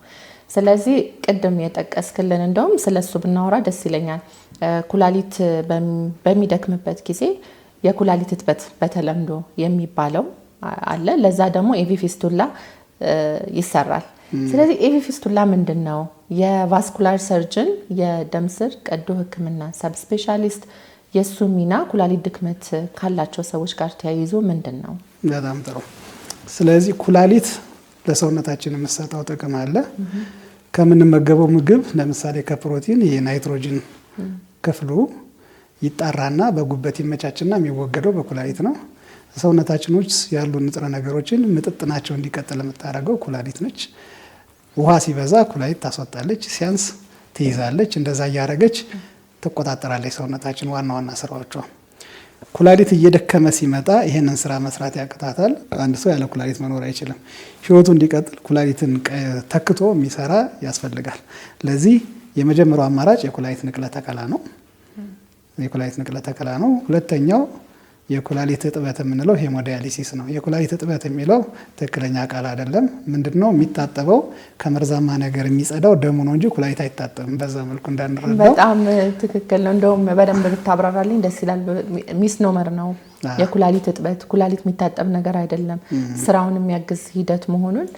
ስለዚህ ቅድም የጠቀስክልን እንደውም ስለሱ ብናወራ ደስ ይለኛል። ኩላሊት በሚደክምበት ጊዜ የኩላሊት እጥበት በተለምዶ የሚባለው አለ። ለዛ ደግሞ ኤቪ ፊስቱላ ይሰራል። ስለዚህ ኤቪ ፊስቱላ ምንድን ነው? የቫስኩላር ሰርጅን የደም ስር ቀዶ ሕክምና ሰብ ስፔሻሊስት የእሱ ሚና ኩላሊት ድክመት ካላቸው ሰዎች ጋር ተያይዞ ምንድን ነው? በጣም ጥሩ። ስለዚህ ኩላሊት ለሰውነታችን የምትሰጠው ጥቅም አለ። ከምንመገበው ምግብ ለምሳሌ ከፕሮቲን የናይትሮጅን ክፍሉ ይጣራና በጉበት ይመቻችና የሚወገደው በኩላሊት ነው። ሰውነታችን ውስጥ ያሉ ንጥረ ነገሮችን ምጥጥናቸው እንዲቀጥል የምታደርገው ኩላሊት ነች። ውሃ ሲበዛ ኩላሊት ታስወጣለች፣ ሲያንስ ትይዛለች። እንደዛ እያደረገች ትቆጣጠራለች ሰውነታችን ዋና ዋና ስራዎቿ። ኩላሊት እየደከመ ሲመጣ ይሄንን ስራ መስራት ያቅታታል። አንድ ሰው ያለ ኩላሊት መኖር አይችልም። ህይወቱ እንዲቀጥል ኩላሊትን ተክቶ የሚሰራ ያስፈልጋል። ለዚህ የመጀመሪያው አማራጭ የኩላሊት ንቅለ ተከላ ነው። የኩላሊት ንቅለ ተከላ ነው። ሁለተኛው የኩላሊት እጥበት የምንለው ሄሞዳያሊሲስ ነው። የኩላሊት እጥበት የሚለው ትክክለኛ ቃል አይደለም። ምንድነው የሚታጠበው? ከመርዛማ ነገር የሚጸዳው ደሙ ነው እንጂ ኩላሊት አይታጠብም። በዛ መልኩ እንዳንረዳው። በጣም ትክክል ነው። እንደውም በደንብ ብታብራራልኝ ደስ ይላል። ሚስኖመር ነው የኩላሊት እጥበት። ኩላሊት የሚታጠብ ነገር አይደለም፣ ስራውን የሚያግዝ ሂደት መሆኑን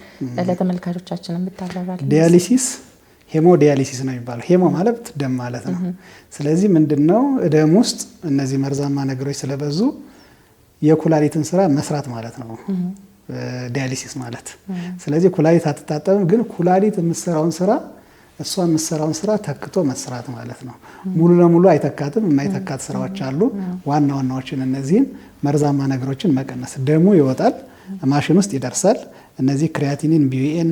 ለተመልካቾቻችን ብታብራራልኝ። ዲያሊሲስ ሄሞዲያሊሲስ ነው የሚባለው። ሄሞ ማለት ደም ማለት ነው። ስለዚህ ምንድነው ደም ውስጥ እነዚህ መርዛማ ነገሮች ስለበዙ የኩላሊትን ስራ መስራት ማለት ነው ዲያሊሲስ ማለት። ስለዚህ ኩላሊት አትታጠብም፣ ግን ኩላሊት የምትሰራውን ስራ እሷ የምትሰራውን ስራ ተክቶ መስራት ማለት ነው። ሙሉ ለሙሉ አይተካትም፣ የማይተካት ስራዎች አሉ። ዋና ዋናዎችን እነዚህን መርዛማ ነገሮችን መቀነስ። ደሙ ይወጣል፣ ማሽን ውስጥ ይደርሳል። እነዚህ ክሪያቲኒን፣ ቢዩኤን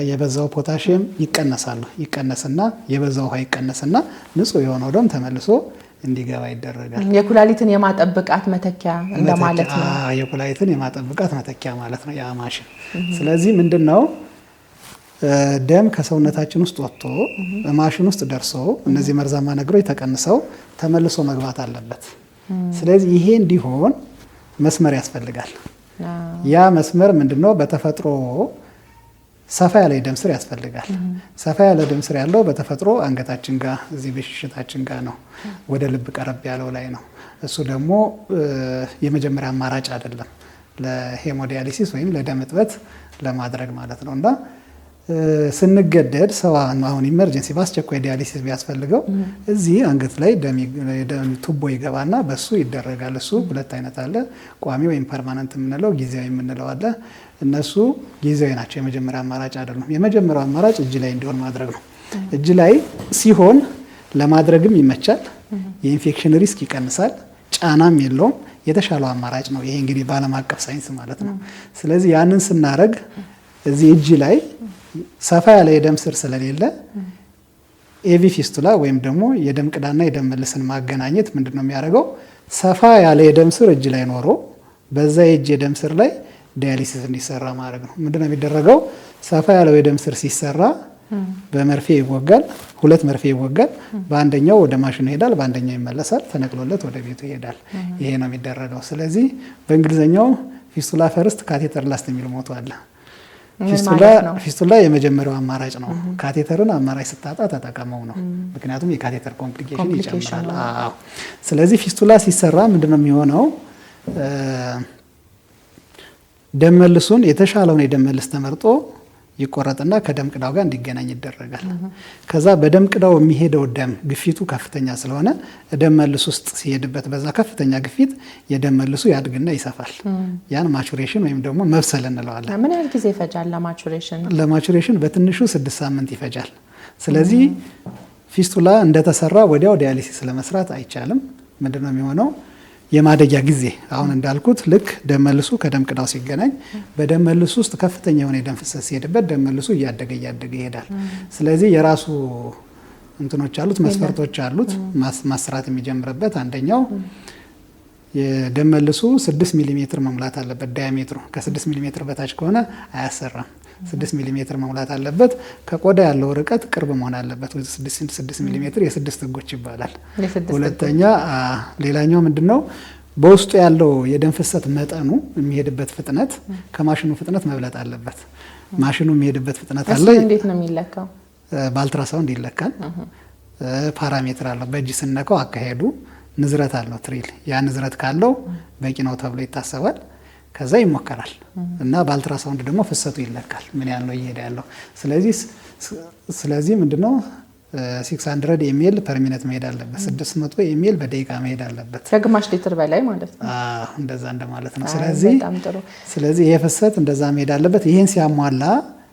የበዛው ፖታሺየም ይቀነሳሉ። ይቀነስና የበዛው ውሃ ይቀነስና ንጹህ የሆነው ደም ተመልሶ እንዲገባ ይደረጋል። የኩላሊትን የማጠብቃት መተኪያ እንደማለት ነው። የኩላሊትን የማጠብቃት መተኪያ ማለት ነው ያ ማሽን። ስለዚህ ምንድነው ደም ከሰውነታችን ውስጥ ወጥቶ ማሽን ውስጥ ደርሶ እነዚህ መርዛማ ነገሮች ተቀንሰው ተመልሶ መግባት አለበት። ስለዚህ ይሄ እንዲሆን መስመር ያስፈልጋል። ያ መስመር ምንድነው በተፈጥሮ ሰፋ ያለ የደም ስር ያስፈልጋል። ሰፋ ያለ ደም ስር ያለው በተፈጥሮ አንገታችን ጋር እዚህ በሽሽታችን ጋር ነው፣ ወደ ልብ ቀረብ ያለው ላይ ነው። እሱ ደግሞ የመጀመሪያ አማራጭ አይደለም ለሄሞዲያሊሲስ ወይም ለደም እጥበት ለማድረግ ማለት ነው። እና ስንገደድ ሰው አሁን ኢመርጀንሲ በአስቸኳይ ዲያሊሲስ ቢያስፈልገው እዚህ አንገት ላይ ደም ቱቦ ይገባና በሱ ይደረጋል። እሱ ሁለት አይነት አለ፣ ቋሚ ወይም ፐርማነንት የምንለው፣ ጊዜያዊ የምንለው አለ። እነሱ ጊዜያዊ ናቸው፣ የመጀመሪያ አማራጭ አይደሉም። የመጀመሪያው አማራጭ እጅ ላይ እንዲሆን ማድረግ ነው። እጅ ላይ ሲሆን ለማድረግም ይመቻል፣ የኢንፌክሽን ሪስክ ይቀንሳል፣ ጫናም የለውም። የተሻለው አማራጭ ነው። ይሄ እንግዲህ በዓለም አቀፍ ሳይንስ ማለት ነው። ስለዚህ ያንን ስናደርግ እዚህ እጅ ላይ ሰፋ ያለ የደም ስር ስለሌለ ኤቪ ፊስቱላ ወይም ደግሞ የደም ቅዳና የደም መልስን ማገናኘት ምንድነው የሚያደርገው? ሰፋ ያለ የደም ስር እጅ ላይ ኖሮ በዛ የእጅ የደም ስር ላይ ዲያሊሲስ እንዲሰራ ማድረግ ነው። ምንድነው የሚደረገው? ሰፋ ያለው የደም ስር ሲሰራ በመርፌ ይወጋል። 2 መርፌ ይወጋል። በአንደኛው ወደ ማሽኑ ይሄዳል፣ በአንደኛው ይመለሳል፣ ተነቅሎለት ወደ ቤቱ ይሄዳል። ይሄ ነው የሚደረገው። ስለዚህ በእንግሊዝኛው ፊስቱላ ፈርስት ካቴተር ላስት የሚል ሞቶ አለ። ፊስቱላ የመጀመሪያው አማራጭ ነው። ካቴተርን አማራጭ ስታጣ ተጠቀመው ነው። ምክንያቱም የካቴተር ኮምፕሊኬሽን ይጨምራል። ስለዚህ ፊስቱላ ሲሰራ ምንድነው የሚሆነው? ደም መልሱን የተሻለውን የደም መልስ ተመርጦ ይቆረጥና ከደም ቅዳው ጋር እንዲገናኝ ይደረጋል። ከዛ በደም ቅዳው የሚሄደው ደም ግፊቱ ከፍተኛ ስለሆነ ደም መልስ ውስጥ ሲሄድበት በዛ ከፍተኛ ግፊት የደም መልሱ ያድግና ይሰፋል። ያን ማቹሬሽን ወይም ደግሞ መብሰል እንለዋለን። ምን ያህል ጊዜ ይፈጃል ለማቹሬሽን? ለማቹሬሽን በትንሹ 6 ሳምንት ይፈጃል። ስለዚህ ፊስቱላ እንደተሰራ ወዲያው ዲያሊሲስ ለመስራት አይቻልም። ምንድነው የሚሆነው? የማደጊያ ጊዜ አሁን እንዳልኩት ልክ ደም መልሱ ከደም ቅዳው ሲገናኝ በደም መልሱ ውስጥ ከፍተኛ የሆነ የደም ፍሰት ሲሄድበት ደም መልሱ እያደገ ይሄዳል። ስለዚህ የራሱ እንትኖች አሉት፣ መስፈርቶች አሉት ማስራት የሚጀምርበት። አንደኛው የደም መልሱ 6 ሚሊ ሜትር መሙላት አለበት። ዳያሜትሩ ከ6 ሚሊ ሜትር በታች ከሆነ አያሰራም። 6 ሚሊ ሜትር መሙላት አለበት። ከቆዳ ያለው ርቀት ቅርብ መሆን አለበት። 6 ሚሊ ሜትር የ6 ህጎች ይባላል። ሁለተኛ ሌላኛው ምንድነው በውስጡ ያለው የደም ፍሰት መጠኑ የሚሄድበት ፍጥነት ከማሽኑ ፍጥነት መብለጥ አለበት። ማሽኑ የሚሄድበት ፍጥነት አለ። እንዴት ነው የሚለካው? በአልትራሳውንድ ይለካል። ፓራሜትር አለው። በእጅ ስነካው አካሄዱ ንዝረት አለው ትሪል። ያ ንዝረት ካለው በቂ ነው ተብሎ ይታሰባል። ከዛ ይሞከራል እና በአልትራሳውንድ ደግሞ ፍሰቱ ይለካል፣ ምን ያህል ነው እየሄደ ያለው። ስለዚህ ምንድነው 600 ኤምኤል ፐር ሚኒት መሄድ አለበት። 600 ኤምኤል በደቂቃ መሄድ አለበት። ከግማሽ ሊትር በላይ ማለት ነው። እንደዛ እንደማለት ነው። ስለዚህ ይሄ ፍሰት እንደዛ መሄድ አለበት።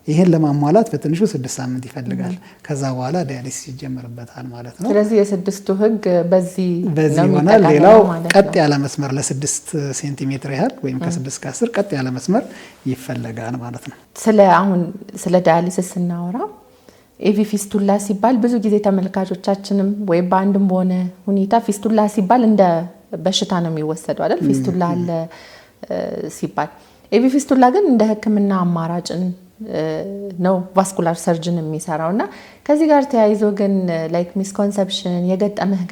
ይሄን ለማሟላት በትንሹ 6 ሳምንት ይፈልጋል። ከዛ በኋላ ዳያሊሲስ ይጀመርበታል ማለት ነው። ስለዚህ የስድስቱ ህግ በዚህ ይሆናል። ሌላው ቀጥ ያለ መስመር ለ6 ሴንቲሜትር ያህል ወይም ከ6 እስከ 10 ቀጥ ያለ መስመር ይፈለጋል ማለት ነው። ስለ ዳያሊሲስ ስናወራ ኤቪ ፊስቱላ ሲባል ብዙ ጊዜ ተመልካቾቻችንም ወይ በአንድም በሆነ ሁኔታ ፊስቱላ ሲባል እንደ በሽታ ነው የሚወሰደው አይደል? ፊስቱላ አለ ሲባል ኤቪ ፊስቱላ ግን እንደ ሕክምና አማራጭን ነው ቫስኩላር ሰርጅን የሚሰራው እና ከዚህ ጋር ተያይዞ ግን ላይክ ሚስኮንሰፕሽን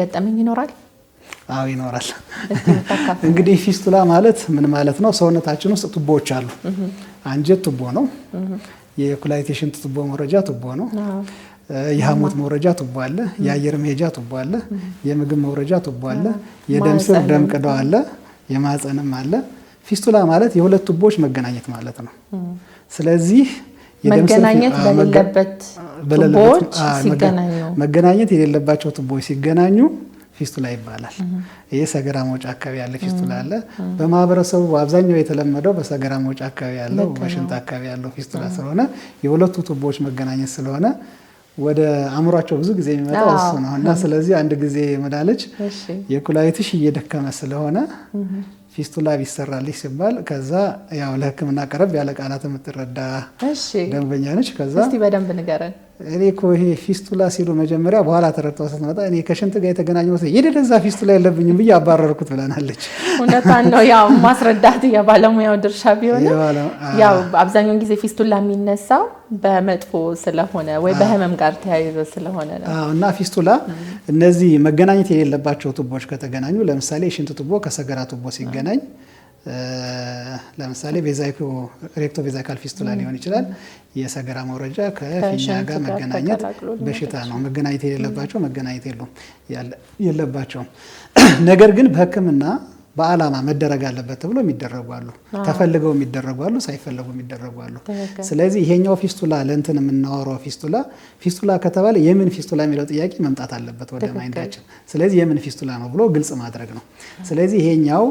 ገጠመኝ ይኖራል? አዎ ይኖራል። እንግዲህ ፊስቱላ ማለት ምን ማለት ነው? ሰውነታችን ውስጥ ቱቦዎች አሉ። አንጀት ቱቦ ነው። የኩላሊት የሽንት ቱቦ መውረጃ ቱቦ ነው። የሐሞት መውረጃ ቱቦ አለ። የአየር መሄጃ ቱቦ አለ። የምግብ መውረጃ ቱቦ አለ። የደም ስር ደም ቅዳው አለ። የማህፀንም አለ። ፊስቱላ ማለት የሁለት ቱቦዎች መገናኘት ማለት ነው። ስለዚህ መገናኘት በሌለበት ቱቦዎች ሲገናኙ መገናኘት የሌለባቸው ቱቦዎች ሲገናኙ ፊስቱላ ይባላል። ይሄ ሰገራ መውጫ አካባቢ ያለ ፊስቱላ አለ። በማህበረሰቡ አብዛኛው የተለመደው በሰገራ መውጫ አካባቢ ያለው በሽንት አካባቢ ያለው ፊስቱላ ስለሆነ የሁለቱ ቱቦዎች መገናኘት ስለሆነ ወደ አእምሯቸው ብዙ ጊዜ የሚመጣው እሱ ነው እና ስለዚህ አንድ ጊዜ መዳለች የኩላሊትሽ እየደከመ ስለሆነ ፊስቱላ ቢሰራልሽ ሲባል ከዛ ያው ለሕክምና ቀረብ ያለ ቃላት የምትረዳ ደንበኛ ነች። ከዛ እስቲ በደንብ ንገረን። እኔ እኮ ይሄ ፊስቱላ ሲሉ መጀመሪያ በኋላ ተረድተው ስትመጣ እኔ ከሽንት ጋር የተገናኘው የደደዛ ፊስቱላ የለብኝም ብዬ አባረርኩት ብለናለች። እውነቷን ነው። ያው ማስረዳት የባለሙያው ድርሻ ቢሆንም ያው አብዛኛውን ጊዜ ፊስቱላ የሚነሳው በመጥፎ ስለሆነ ወይ በህመም ጋር ተያይዞ ስለሆነ ነው። እና ፊስቱላ እነዚህ መገናኘት የሌለባቸው ቱቦች ከተገናኙ ለምሳሌ የሽንት ቱቦ ከሰገራ ቱቦ ሲገናኝ ለምሳሌ ሬክቶ ቬዛይካል ፊስቱላ ሊሆን ይችላል። የሰገራ መውረጃ ከፊኛ ጋር መገናኘት በሽታ ነው። መገናኘት የሌለባቸው መገናኘት የለባቸውም። ነገር ግን በሕክምና በዓላማ መደረግ አለበት ተብሎ የሚደረጉ አሉ። ተፈልገው የሚደረጉ አሉ፣ ሳይፈልጉ የሚደረጉ አሉ። ስለዚህ ይሄኛው ፊስቱላ ለእንትን የምናወራው ፊስቱላ ከተባለ የምን ፊስቱላ የሚለው ጥያቄ መምጣት አለበት ወደ ማይንዳችን። ስለዚህ የምን ፊስቱላ ነው ብሎ ግልጽ ማድረግ ነው። ስለዚህ ይሄኛው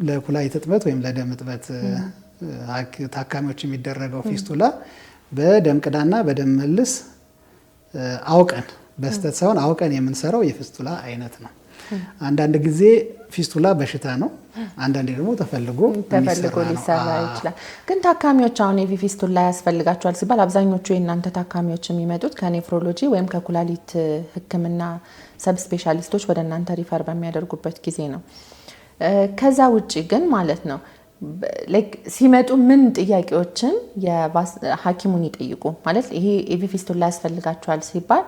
ለኩላሊት እጥበት ወይም ለደም እጥበት ታካሚዎች የሚደረገው ፊስቱላ በደም ቅዳና በደም መልስ አውቀን በስተት ሳይሆን አውቀን የምንሰራው የፊስቱላ አይነት ነው። አንዳንድ ጊዜ ፊስቱላ በሽታ ነው፣ አንዳንዴ ደግሞ ተፈልጎ ሊሰራ ይችላል። ግን ታካሚዎች አሁን የቪ ፊስቱላ ያስፈልጋቸዋል ሲባል አብዛኞቹ የእናንተ ታካሚዎች የሚመጡት ከኔፍሮሎጂ ወይም ከኩላሊት ሕክምና ሰብ ስፔሻሊስቶች ወደ እናንተ ሪፈር በሚያደርጉበት ጊዜ ነው። ከዛ ውጪ ግን ማለት ነው ሲመጡ ምን ጥያቄዎችን ሐኪሙን ይጠይቁ? ማለት ይሄ የቪ ፊስቱላ ያስፈልጋቸዋል ሲባል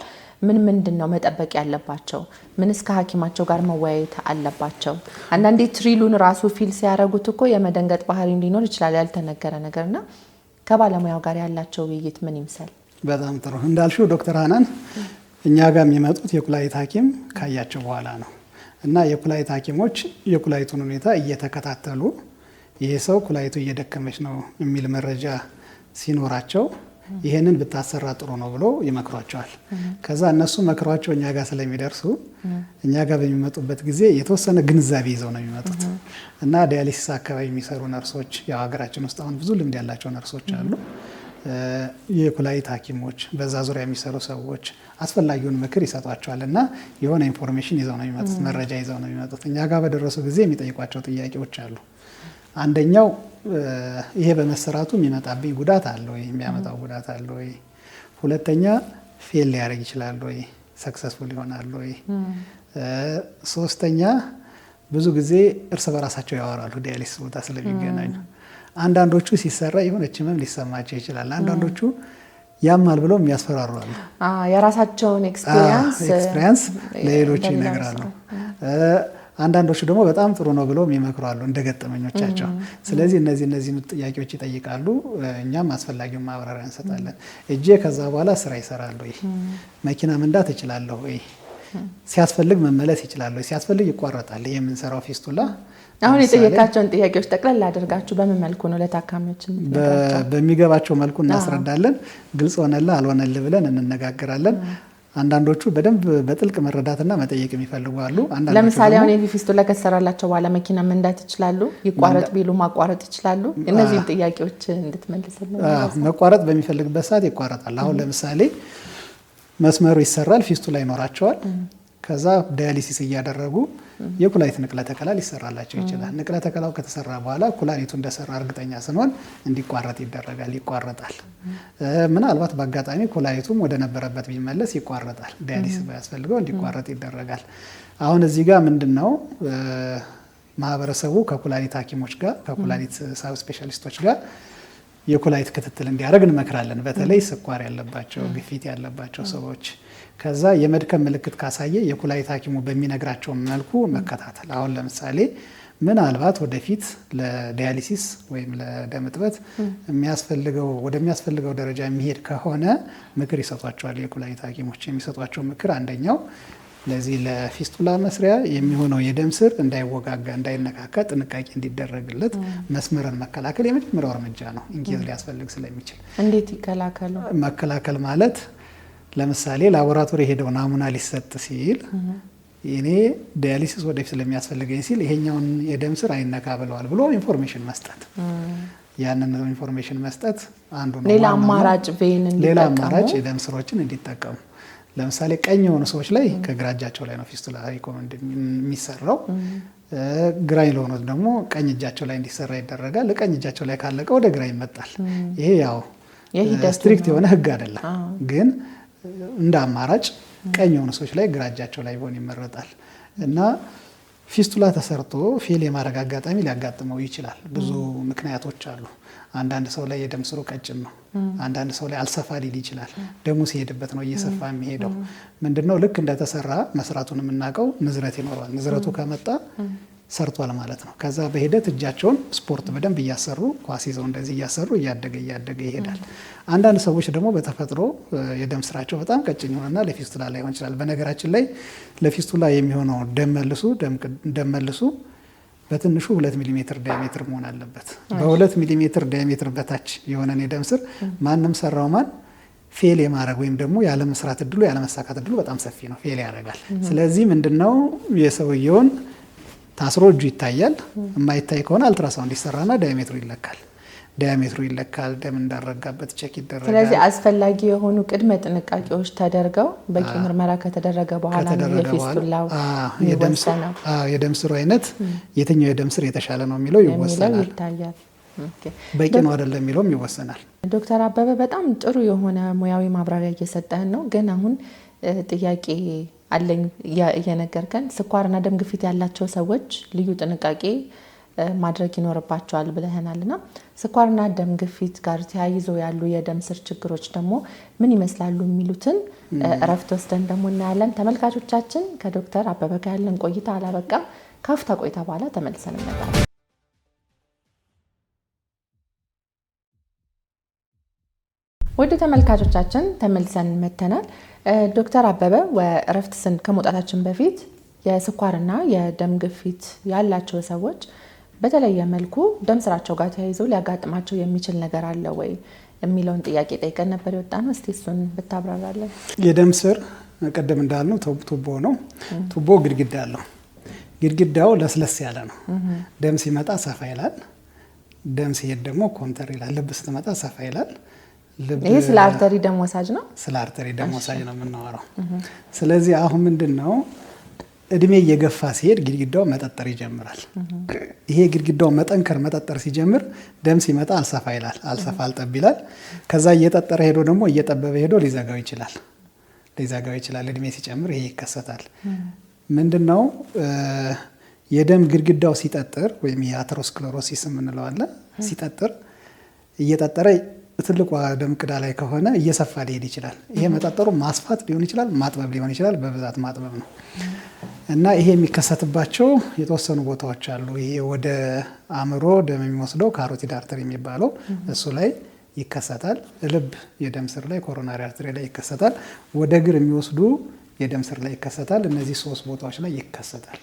ምንድን ነው መጠበቅ ያለባቸው? ምንስ ከሐኪማቸው ጋር መወያየት አለባቸው? አንዳንዴ ትሪሉን ራሱ ፊል ሲያደርጉት እኮ የመደንገጥ ባህሪ ሊኖር ይችላል፣ ያልተነገረ ነገርና ከባለሙያው ጋር ያላቸው ውይይት ምን ይምሰል? በጣም ጥሩ እንዳልሽው ዶክተር ሃናን እኛ ጋር የሚመጡት የኩላሊት ሐኪም ካያቸው በኋላ ነው እና የኩላሊት ሐኪሞች የኩላሊቱን ሁኔታ እየተከታተሉ ይሄ ሰው ኩላሊቱ እየደከመች ነው የሚል መረጃ ሲኖራቸው ይሄንን ብታሰራ ጥሩ ነው ብሎ ይመክሯቸዋል። ከዛ እነሱ መክሯቸው እኛ ጋር ስለሚደርሱ እኛ ጋር በሚመጡበት ጊዜ የተወሰነ ግንዛቤ ይዘው ነው የሚመጡት እና ዳያሊሲስ አካባቢ የሚሰሩ ነርሶች ያው ሀገራችን ውስጥ አሁን ብዙ ልምድ ያላቸው ነርሶች አሉ። የኩላሊት ሐኪሞች በዛ ዙሪያ የሚሰሩ ሰዎች አስፈላጊውን ምክር ይሰጧቸዋል እና የሆነ ኢንፎርሜሽን ይዘው ነው የሚመጡት፣ መረጃ ይዘው ነው የሚመጡት። እኛ ጋር በደረሱ ጊዜ የሚጠይቋቸው ጥያቄዎች አሉ። አንደኛው ይሄ በመሰራቱ የሚመጣብኝ ጉዳት አለ ወይ? የሚያመጣው ጉዳት አለ ወይ? ሁለተኛ ፌል ሊያደርግ ይችላል ወይ ሰክሰስፉል ይሆናል ወይ? ሶስተኛ ብዙ ጊዜ እርስ በራሳቸው ያወራሉ ዲያሊሲስ ቦታ ስለሚገናኙ። አንዳንዶቹ ሲሰራ የሆነች ህመም ሊሰማቸው ይችላል። አንዳንዶቹ ያማል ብለው የሚያስፈራሩ አሉ። የራሳቸውን ኤክስፒሪየንስ ለሌሎች ይነግራሉ። አንዳንዶቹ ደግሞ በጣም ጥሩ ነው ብለው የሚመክሩ አሉ እንደገጠመኞቻቸው። ስለዚህ እነዚህ ጥያቄዎች ይጠይቃሉ። እኛም አስፈላጊውን ማብራሪያ እንሰጣለን። እጄ ከዛ በኋላ ስራ ይሰራል ወይ? መኪና መንዳት እችላለሁ ወይ? ሲያስፈልግ መመለስ ይችላል ወይ? ሲያስፈልግ ይቋረጣል የምንሰራው ፊስቱላ። አሁን የጠየቃቸውን ጥያቄዎች ጠቅላላ አድርጋችሁ በምን መልኩ ነው ለታካሚዎች? በሚገባቸው መልኩ እናስረዳለን። ግልጽ ሆነልህ አልሆነልህ ብለን እንነጋገራለን። አንዳንዶቹ በደንብ በጥልቅ መረዳትና መጠየቅ የሚፈልጉ አሉ። ለምሳሌ አሁን ፊስቱላ ከተሰራላቸው በኋላ መኪና መንዳት ይችላሉ? ይቋረጥ ቢሉ ማቋረጥ ይችላሉ? እነዚህን ጥያቄዎች እንድትመልስልን። መቋረጥ በሚፈልግበት ሰዓት ይቋረጣል። አሁን ለምሳሌ መስመሩ ይሰራል፣ ፊስቱላ ይኖራቸዋል። ከዛ ዳያሊሲስ እያደረጉ የኩላሊት ንቅለ ተከላ ሊሰራላቸው ይችላል። ንቅለ ተከላው ከተሰራ በኋላ ኩላሊቱ እንደሰራ እርግጠኛ ስንሆን እንዲቋረጥ ይደረጋል፣ ይቋረጣል። ምናልባት በአጋጣሚ ኩላሊቱም ወደ ነበረበት ቢመለስ ይቋረጣል። ዳያሊሲስ ባያስፈልገው እንዲቋረጥ ይደረጋል። አሁን እዚህ ጋር ምንድነው ማህበረሰቡ ከኩላሊት ሐኪሞች ጋር ከኩላሊት ሳብ ስፔሻሊስቶች ጋር የኩላሊት ክትትል እንዲያደርግ እንመክራለን። በተለይ ስኳር ያለባቸው፣ ግፊት ያለባቸው ሰዎች ከዛ የመድከም ምልክት ካሳየ የኩላሊት ሐኪሙ በሚነግራቸው መልኩ መከታተል። አሁን ለምሳሌ ምናልባት ወደፊት ለዲያሊሲስ ወይም ለደም እጥበት ወደሚያስፈልገው ደረጃ የሚሄድ ከሆነ ምክር ይሰጧቸዋል። የኩላሊት ሐኪሞች የሚሰጧቸው ምክር አንደኛው ለዚህ ለፊስቱላ መስሪያ የሚሆነው የደም ስር እንዳይወጋጋ እንዳይነካካ ጥንቃቄ እንዲደረግለት መስመርን መከላከል የመጀመሪያው እርምጃ ነው። ኢንኬዝ ሊያስፈልግ ስለሚችል እንዴት ይከላከሉ? መከላከል ማለት ለምሳሌ ላቦራቶሪ ሄደው ናሙና ሊሰጥ ሲል እኔ ዲያሊሲስ ወደፊት ስለሚያስፈልገኝ ሲል ይሄኛውን የደም ስር አይነካ ብለዋል ብሎ ኢንፎርሜሽን መስጠት። ያንን ኢንፎርሜሽን መስጠት አንዱ ነው። ሌላ አማራጭ የደም ስሮችን እንዲጠቀሙ። ለምሳሌ ቀኝ የሆኑ ሰዎች ላይ ከግራ እጃቸው ላይ ነው ፊስቱላ ሪኮመንድ የሚሰራው። ግራኝ ለሆኑት ደግሞ ቀኝ እጃቸው ላይ እንዲሰራ ይደረጋል። ቀኝ እጃቸው ላይ ካለቀ ወደ ግራ ይመጣል። ይሄ ያው ስትሪክት የሆነ ህግ አይደለም፣ ግን እንደ አማራጭ ቀኝ የሆኑ ሰዎች ላይ ግራ እጃቸው ላይ ቢሆን ይመረጣል። እና ፊስቱላ ተሰርቶ ፌል የማድረግ አጋጣሚ ሊያጋጥመው ይችላል። ብዙ ምክንያቶች አሉ። አንዳንድ ሰው ላይ የደም ስሩ ቀጭን ነው። አንዳንድ ሰው ላይ አልሰፋ ሊል ይችላል። ደሙ ሲሄድበት ነው እየሰፋ የሚሄደው። ምንድነው ልክ እንደተሰራ መስራቱን የምናውቀው ንዝረት ይኖረዋል። ንዝረቱ ከመጣ ሰርቷል ማለት ነው። ከዛ በሂደት እጃቸውን ስፖርት በደንብ እያሰሩ ኳስ ይዘው እንደዚህ እያሰሩ እያደገ ይሄዳል። አንዳንድ ሰዎች ደግሞ በተፈጥሮ የደም ስራቸው በጣም ቀጭን ይሆንና ለፊስቱላ ላይሆን ይችላል። በነገራችን ላይ ለፊስቱላ የሚሆነው ደም መልሱ በትንሹ 2 ሚሊ ሜትር ዳያሜትር መሆን አለበት። በ2 ሚሊ ሜትር ዳያሜትር በታች የሆነን የደም ስር ማንም ሰራው ማን ፌል የማድረግ ወይም ደግሞ ያለመስራት እድሉ ያለመሳካት እድሉ በጣም ሰፊ ነው። ፌል ያደርጋል። ስለዚህ ምንድነው የሰውየውን ታስሮ እጁ ይታያል። የማይታይ ከሆነ አልትራሳውንድ ይሰራና ዳያሜትሩ ይለካል። ደም እንዳረጋበት ቼክ ይደረጋል። ስለዚህ አስፈላጊ የሆኑ ቅድመ ጥንቃቄዎች ተደርገው በቂ ምርመራ ከተደረገ በኋላ የፊስቱላው የደም ስሩ አይነት የትኛው የደም ስር የተሻለ ነው የሚለው ይወሰናል። በቂ ነው አይደለም የሚለውም ይወሰናል። ዶክተር አበበ በጣም ጥሩ የሆነ ሙያዊ ማብራሪያ እየሰጠህን ነው። ግን አሁን ጥያቄ አለኝ እየነገርከን ስኳርና ደም ግፊት ያላቸው ሰዎች ልዩ ጥንቃቄ ማድረግ ይኖርባቸዋል ብለህናልና ስኳርና ደም ግፊት ጋር ተያይዞ ያሉ የደም ስር ችግሮች ደግሞ ምን ይመስላሉ የሚሉትን እረፍት ወስደን ደግሞ እናያለን። ተመልካቾቻችን ከዶክተር አበበ ጋር ያለን ቆይታ አላበቃም። ካፍታ ቆይታ በኋላ ተመልሰን እንመጣለን። ወደ ተመልካቾቻችን ተመልሰን መተናል። ዶክተር አበበ እረፍት ከመውጣታችን በፊት የስኳርና የደም ግፊት ያላቸው ሰዎች በተለየ መልኩ ደም ስራቸው ጋር ተያይዘው ሊያጋጥማቸው የሚችል ነገር አለ ወይ የሚለውን ጥያቄ ጠይቀን ነበር የወጣ ነው። እስቲ እሱን ብታብራራለን። የደም ስር ቀደም እንዳልነው ቱቦ ነው። ቱቦ ግድግዳ አለው። ግድግዳው ለስለስ ያለ ነው። ደም ሲመጣ ሰፋ ይላል። ደም ሲሄድ ደግሞ ኮንተር ይላል። ልብ ስትመጣ ሰፋ ይላል። ይሄ ስለ አርተሪ ደም ወሳጅ ነው። ስለ አርተሪ ደም ወሳጅ ነው የምናወራው። ስለዚህ አሁን ምንድነው እድሜ እየገፋ ሲሄድ ግድግዳው መጠጠር ይጀምራል። ይሄ ግድግዳው መጠጠር ሲጀምር ደም ሲመጣ አልሰፋ ይላል፣ አልጠብ ይላል። ከዛ እየጠጠረ ሄዶ ደግሞ እየጠበበ ሄዶ ሊዘጋው ይችላል። ሊዘጋው ይችላል። እድሜ ሲጨምር ይሄ ይከሰታል። ምንድነው የደም ግድግዳው ሲጠጥር ወይም የአተሮስክለሮሲስ የምንለው አለ። ሲጠጥር እየጠጠረ ትልቋ ደም ቅዳ ላይ ከሆነ እየሰፋ ሊሄድ ይችላል። ይሄ መጠጠሩ ማስፋት ሊሆን ይችላል፣ ማጥበብ ሊሆን ይችላል። በብዛት ማጥበብ ነው እና ይሄ የሚከሰትባቸው የተወሰኑ ቦታዎች አሉ። ይሄ ወደ አእምሮ ደም የሚወስደው ካሮቲድ አርተሪ የሚባለው እሱ ላይ ይከሰታል። ልብ የደም ስር ላይ ኮሮናሪ አርተሪ ላይ ይከሰታል። ወደ እግር የሚወስዱ የደም ስር ላይ ይከሰታል። እነዚህ 3 ቦታዎች ላይ ይከሰታል።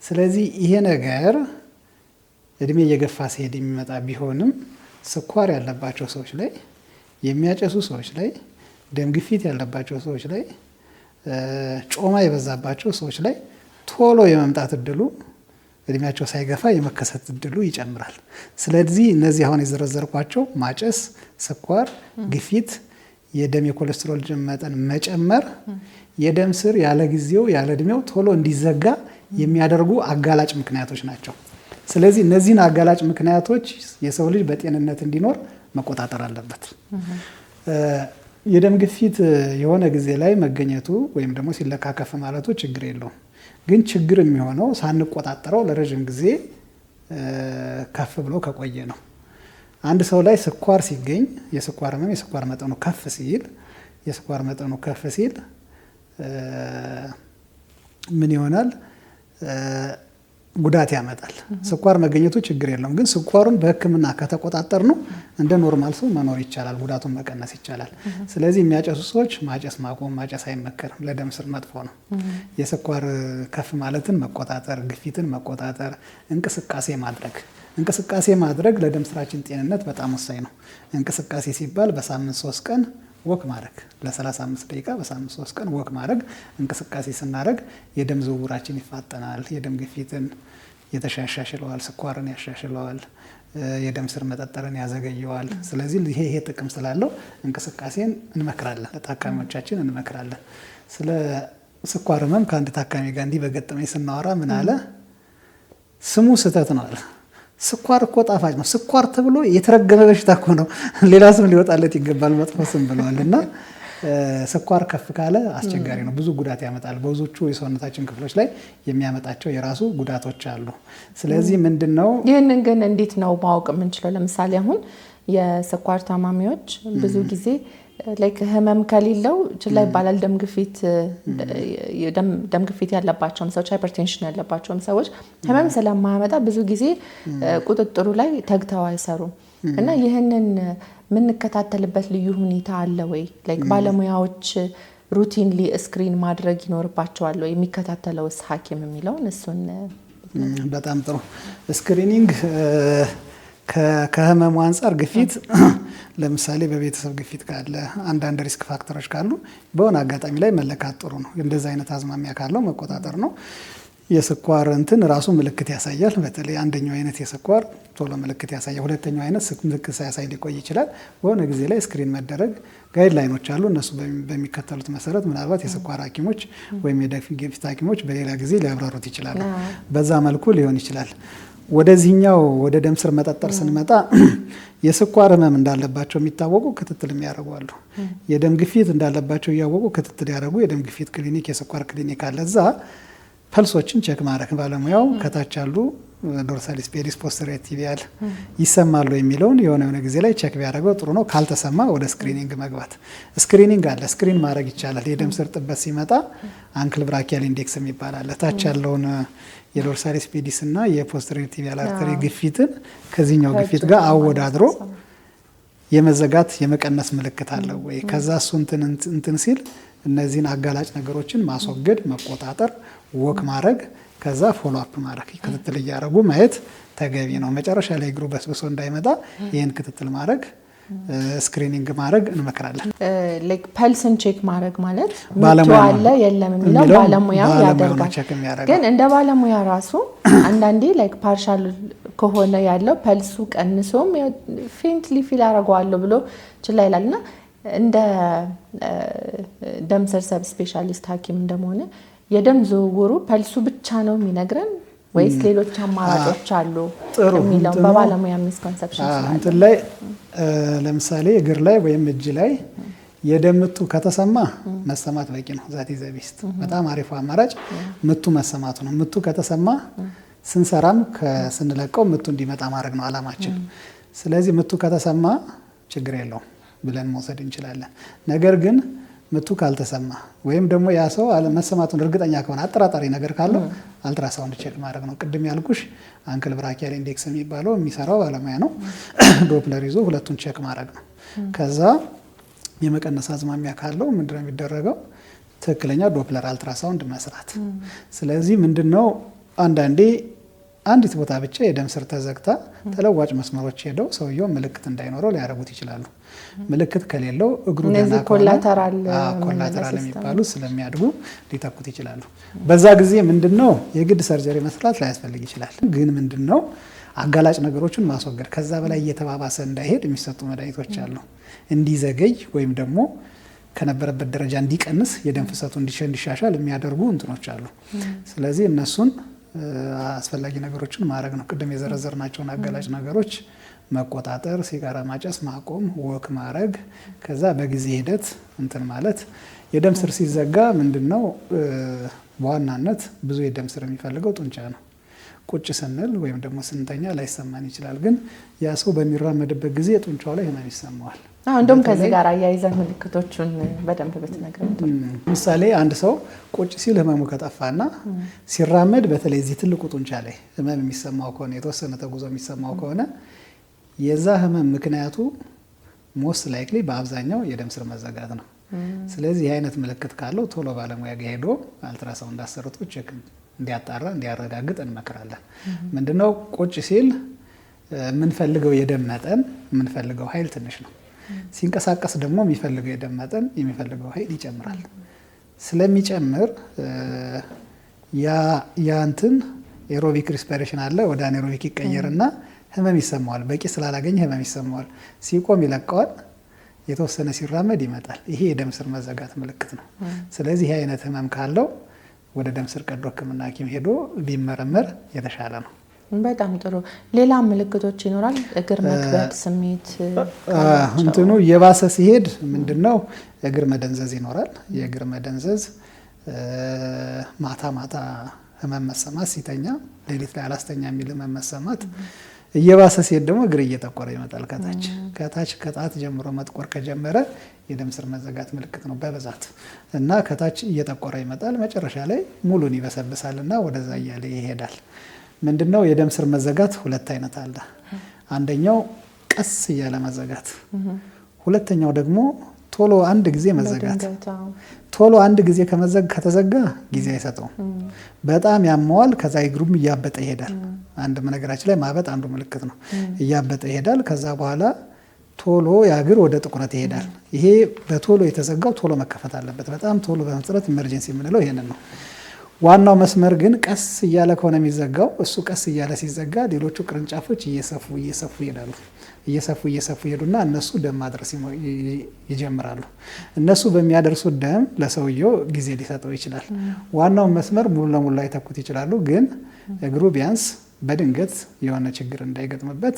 ስለዚህ ይሄ ነገር እድሜ እየገፋ ሲሄድ የሚመጣ ቢሆንም ስኳር ያለባቸው ሰዎች ላይ፣ የሚያጨሱ ሰዎች ላይ፣ ደም ግፊት ያለባቸው ሰዎች ላይ፣ ጮማ የበዛባቸው ሰዎች ላይ ቶሎ የመምጣት እድሉ እድሜያቸው ሳይገፋ የመከሰት እድሉ ይጨምራል። ስለዚህ እነዚህ አሁን የዘረዘርኳቸው ማጨስ፣ ስኳር፣ ግፊት፣ የደም የኮሌስትሮል መጠን መጨመር የደም ስር ያለ ጊዜው ያለ እድሜው ቶሎ እንዲዘጋ የሚያደርጉ አጋላጭ ምክንያቶች ናቸው። ስለዚህ እነዚህን አጋላጭ ምክንያቶች የሰው ልጅ በጤንነት እንዲኖር መቆጣጠር አለበት። የደም ግፊት የሆነ ጊዜ ላይ መገኘቱ ወይም ደግሞ ሲለካከፍ ማለቱ ችግር የለውም። ግን ችግር የሚሆነው ሳንቆጣጠረው ለረጅም ጊዜ ከፍ ብሎ ከቆየ ነው። አንድ ሰው ላይ ስኳር ሲገኝ የስኳር ህመም የስኳር መጠኑ ከፍ ሲል ምን ይሆናል? ጉዳት ያመጣል። ስኳር መገኘቱ ችግር የለውም። ግን ስኳሩን በሕክምና ከተቆጣጠር ነው እንደ ኖርማል ሰው መኖር ይቻላል፣ ጉዳቱን መቀነስ ይቻላል። ስለዚህ የሚያጨሱ ሰዎች ማጨስ ማቆም፣ ማጨስ አይመከርም፣ ለደም ስር መጥፎ ነው። የስኳር ከፍ ማለትን መቆጣጠር፣ ግፊትን መቆጣጠር፣ እንቅስቃሴ ማድረግ ለደም ስራችን ጤንነት በጣም ወሳኝ ነው። እንቅስቃሴ ሲባል በሳምንት 3 ቀን ወክ ማድረግ ለ35 ደቂቃ በሳምንት 3 ቀን ወክ ማድረግ። እንቅስቃሴ ስናደርግ የደም ዝውውራችን ይፋጠናል፣ የደም ግፊትን ያሻሽለዋል፣ ስኳርን ያሻሽለዋል፣ የደም ስር መጠጠርን ያዘገየዋል። ስለዚህ ይሄ ጥቅም ስላለው እንቅስቃሴን እንመክራለን፣ ለታካሚዎቻችን እንመክራለን። ስለ ስኳር ህመም ከአንድ ታካሚ ጋር እንዲህ በገጠመኝ ስናወራ ምን አለ? ስሙ ስህተት ነው አለ። ስኳር እኮ ጣፋጭ ነው። ስኳር ተብሎ የተረገመ በሽታ እኮ ነው። ሌላ ስም ሊወጣለት ይገባል፣ መጥፎ ስም ብለዋል። እና ስኳር ከፍ ካለ አስቸጋሪ ነው፣ ብዙ ጉዳት ያመጣል። በብዙዎቹ የሰውነታችን ክፍሎች ላይ የሚያመጣቸው የራሱ ጉዳቶች አሉ። ስለዚህ ምንድን ነው ይህንን ግን እንዴት ነው ማወቅ የምንችለው? ለምሳሌ አሁን የስኳር ታማሚዎች ብዙ ጊዜ ህመም ከሌለው ችላ ይባላል። ደም ግፊት ያለባቸውም ሰዎች፣ ሃይፐርቴንሽን ያለባቸውም ሰዎች ህመም ስለማያመጣ ብዙ ጊዜ ቁጥጥሩ ላይ ተግተው አይሰሩም እና ይህንን የምንከታተልበት ልዩ ሁኔታ አለ ወይ? ባለሙያዎች ሩቲንሊ ስክሪን ማድረግ ይኖርባቸዋል ወይ? የሚከታተለውስ ሐኪም የሚለውን እሱን። በጣም ጥሩ። ስክሪኒንግ ከህመሙ አንጻር ግፊት ለምሳሌ በቤተሰብ ግፊት ካለ አንዳንድ ሪስክ ፋክተሮች ካሉ በሆነ አጋጣሚ ላይ መለካት ጥሩ ነው። እንደዚህ አይነት አዝማሚያ ካለው መቆጣጠር ነው። የስኳር ራሱ ምልክት ያሳያል። በተለይ አንደኛው አይነት የስኳር ቶሎ ምልክት ያሳያል። ሁለተኛው አይነት ምልክት ሳያሳይ ሊቆይ ይችላል። በሆነ ጊዜ ላይ ስክሪን መደረግ ጋይድላይኖች አሉ። እነሱ በሚከተሉት መሰረት ምናልባት የስኳር ሐኪሞች ወይም የደም ግፊት ሐኪሞች በሌላ ጊዜ ሊያብራሩት ይችላሉ። በዛ መልኩ ሊሆን ይችላል። ወደዚህኛው ወደ ደም ስር መጠጠር ስንመጣ የስኳር ህመም እንዳለባቸው የሚታወቁ ክትትል የሚያደርጉ አሉ። የደም ግፊት እንዳለባቸው እያወቁ ክትትል ያደርጉ የደም ግፊት ክሊኒክ፣ የስኳር ክሊኒክ አለ። እዛ ፐልሶችን ቼክ ማድረግ ባለሙያው ከታች ያሉ ዶርሳሊስ ፔዲስ ፖስተሪየር ቲቢያል ይሰማሉ የሚለውን የሆነ ጊዜ ላይ ቼክ ቢያደርገው ጥሩ ነው። ካልተሰማ ወደ ስክሪኒንግ መግባት። ስክሪኒንግ አለ፣ ስክሪን ማድረግ ይቻላል። የደም ስር ጥበት ሲመጣ አንክል ብራኪያል ኢንዴክስ የሚባል አለ። ታች ያለውን የዶርሳሊስ ፔዲስ እና የፖስተሪየር ቲቢያል አርተሪ ግፊትን ከዚህኛው ግፊት ጋር አወዳድሮ የመዘጋት የመቀነስ ምልክት አለው ወይ? ከዛ እሱ እንትን ሲል እነዚህን አጋላጭ ነገሮችን ማስወገድ፣ መቆጣጠር፣ ወክ ማድረግ፣ ከዛ ፎሎ አፕ ማድረግ፣ ክትትል እያደረጉ ማየት ተገቢ ነው። መጨረሻ ላይ እግሩ በስብሶ እንዳይመጣ ይህን ክትትል ማድረግ፣ ስክሪኒንግ ማድረግ እንመክራለን። ፐልስን ቼክ ማድረግ ማለት ምቱ አለ የለም የሚለው ባለሙያው ያደርጋል። ግን እንደ ባለሙያ ራሱ አንዳንዴ ፓርሻል ከሆነ ያለው ፐልሱ ቀንሶም ፌንትሊ ፊል አደርገዋለሁ ብሎ ችላ ይላል እና እንደ ደም ስር ሰብ ስፔሻሊስት ሐኪም እንደመሆነ የደም ዝውውሩ ፐልሱ ብቻ ነው የሚነግረን ወይስ ሌሎች አማራጮች አሉ የሚለው በባለሙያ ሚስኮንሰፕሽን ስላለ እንትን ላይ ለምሳሌ እግር ላይ ወይም እጅ ላይ የደም ምቱ ከተሰማ መሰማት በቂ ነው። ዛት ዘቢስት በጣም አሪፉ አማራጭ ምቱ መሰማቱ ነው። ምቱ ከተሰማ ስንሰራም ስንለቀው ምቱ እንዲመጣ ማድረግ ነው አላማችን። ስለዚህ ምቱ ከተሰማ ችግር የለውም ብለን መውሰድ እንችላለን። ነገር ግን ምቱ ካልተሰማ ወይም ደግሞ ያ ሰው መሰማቱን እርግጠኛ ከሆነ አጠራጣሪ ነገር ካለው አልትራሳውንድ ቼክ ማድረግ ነው። ቅድም ያልኩሽ አንክል ብራኪያል ኢንዴክስ የሚባለው የሚሰራው ባለሙያ ነው። ዶፕለር ይዞ ሁለቱን ቼክ ማድረግ ነው። ከዛ የመቀነስ አዝማሚያ ካለው ምንድነው የሚደረገው? ትክክለኛ ዶፕለር አልትራሳውንድ መስራት። ስለዚህ ምንድነው አንዳንዴ አንዲት ቦታ ብቻ የደም ስር ተዘግታ ተለዋጭ መስመሮች ሄደው ሰውየው ምልክት እንዳይኖረው ሊያደርጉት ይችላሉ። ምልክት ከሌለው እግሩ ደህና ኮላተራል የሚባሉ ስለሚያድጉ ሊተኩት ይችላሉ። በዛ ጊዜ ምንድነው የግድ ሰርጀሪ መስራት ላያስፈልግ ይችላል። ግን ምንድነው አጋላጭ ነገሮችን ማስወገድ፣ ከዛ በላይ እየተባባሰ እንዳይሄድ የሚሰጡ መድኃኒቶች አሉ። እንዲዘገይ ወይም ደግሞ ከነበረበት ደረጃ እንዲቀንስ የደም ፍሰቱ እንዲሻሻል የሚያደርጉ እንትኖች አሉ። ስለዚህ እነሱን አስፈላጊ ነገሮችን ማድረግ ነው። ቅድም የዘረዘርናቸውን አጋላጭ ነገሮች መቆጣጠር፣ ሲጋራ ማጨስ ማቆም፣ ወክ ማድረግ፣ ከዛ በጊዜ ሂደት እንትን ማለት። የደም ስር ሲዘጋ ምንድነው በዋናነት ብዙ የደም ስር የሚፈልገው ጡንቻ ነው። ቁጭ ስንል ወይም ደግሞ ስንተኛ ላይሰማን ይችላል። ግን ያ ሰው በሚራመድበት ጊዜ ጡንቻው ላይ ህመም ይሰማዋል። እንደውም ከዚህ ጋር አያይዘን ምልክቶቹን በደንብ ብትነግረን። ምሳሌ አንድ ሰው ቁጭ ሲል ህመሙ ከጠፋና ሲራመድ በተለይ እዚህ ትልቁ ጡንቻ ላይ ህመም የሚሰማው ከሆነ የተወሰነ ተጉዞ የሚሰማው ከሆነ የዛ ህመም ምክንያቱ ሞስት ላይክሊ በአብዛኛው የደም ስር መዘጋት ነው። ስለዚህ ይህ አይነት ምልክት ካለው ቶሎ ባለሙያ ጋር ሄዶ አልትራሳውንድ አሰርቶ ቼክ እንዲያጣራ እንዲያረጋግጥ እንመክራለን። ምንድነው ቁጭ ሲል የምንፈልገው የደም መጠን የምንፈልገው ኃይል ትንሽ ነው። ሲንቀሳቀስ ደግሞ የሚፈልገው የደም መጠን የሚፈልገው ኃይል ይጨምራል። ስለሚጨምር ያንትን ኤሮቢክ ሪስፓይሬሽን አለ ወደ አኔሮቢክ ይቀየርና ህመም ይሰማዋል። በቂ ስላላገኘ ህመም ይሰማዋል። ሲቆም ይለቀዋል። የተወሰነ ሲራመድ ይመጣል። ይሄ የደም ስር መዘጋት ምልክት ነው። ስለዚህ ይህ አይነት ህመም ካለው ወደ ደም ስር ቀዶ ሕክምና ሐኪም ሄዶ ቢመረመር የተሻለ ነው። በጣም ጥሩ። ሌላ ምልክቶች ይኖራል? እግር መክበድ ስሜት እንትኑ የባሰ ሲሄድ ምንድነው እግር መደንዘዝ ይኖራል። የእግር መደንዘዝ ማታ ማታ ህመም መሰማት፣ ሲተኛ ሌሊት ላይ አላስተኛ የሚል ህመም መሰማት። እየባሰ ሲሄድ ደግሞ እግር እየጠቆረ ይመጣል። ከታች ከጣት ጀምሮ መጥቆር ከጀመረ የደም ስር መዘጋት ምልክት ነው በብዛት እና ከታች እየጠቆረ ይመጣል። መጨረሻ ላይ ሙሉን ይበሰብሳልና ወደዛ እያለ ይሄዳል። ምንድነው የደም ስር መዘጋት ሁለት አይነት አለ። አንደኛው ቀስ እያለ መዘጋት፣ ሁለተኛው ደግሞ ቶሎ አንድ ጊዜ መዘጋት። ቶሎ አንድ ጊዜ ከተዘጋ ጊዜ አይሰጠውም፣ በጣም ያመዋል። ከዛ እግሩም እያበጠ ይሄዳል። አንድ ነገራችን ላይ ማበጥ አንዱ ምልክት ነው። እያበጠ ይሄዳል። ከዛ በኋላ ቶሎ ያግር ወደ ጥቁረት ይሄዳል። ይሄ በቶሎ የተዘጋው ቶሎ መከፈት አለበት። በጣም ቶሎ በመጥረት ኢመርጀንሲ የምንለው ይሄንን ነው። ዋናው መስመር ግን ቀስ እያለ ከሆነ የሚዘጋው እሱ ቀስ እያለ ሲዘጋ ሌሎቹ ቅርንጫፎች እየሰፉ ይሄዳሉ። እየሰፉ ይሄዱና እነሱ ደም ማድረስ ይጀምራሉ። እነሱ በሚያደርሱት ደም ለሰውየው ጊዜ ሊሰጠው ይችላል። ዋናውን መስመር ሙሉ ለሙሉ ላይ ተኩት ይችላሉ። ግን እግሩ ቢያንስ በድንገት የሆነ ችግር እንዳይገጥምበት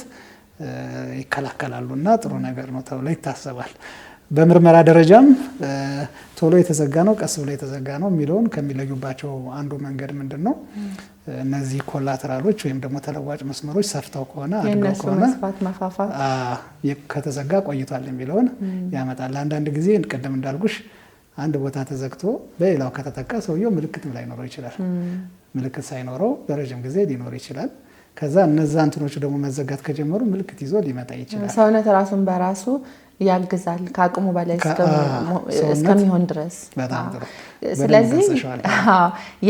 ይከላከላሉና ጥሩ ነገር ነው ተብሎ ይታሰባል። በምርመራ ደረጃም ቶሎ የተዘጋ ነው ቀስ ብሎ የተዘጋ ነው የሚለውን ከሚለዩባቸው አንዱ መንገድ ምንድን ነው? እነዚህ ኮላተራሎች ወይም ደግሞ ተለዋጭ መስመሮች ሰፍተው ከሆነ አድገው ከሆነ ከተዘጋ ቆይቷል የሚለውን ያመጣል። አንዳንድ ጊዜ ቅድም እንዳልኩሽ አንድ ቦታ ተዘግቶ በሌላው ከተተካ ሰውየው ምልክትም ላይኖረው ይችላል። ምልክት ሳይኖረው በረዥም ጊዜ ሊኖር ይችላል። ከዛ እነዛ እንትኖቹ ደግሞ መዘጋት ከጀመሩ ምልክት ይዞ ሊመጣ ይችላል። ሰውነት ራሱን በራሱ ያግዛል ከአቅሙ በላይ እስከሚሆን ድረስ። በጣም ጥሩ። ስለዚህ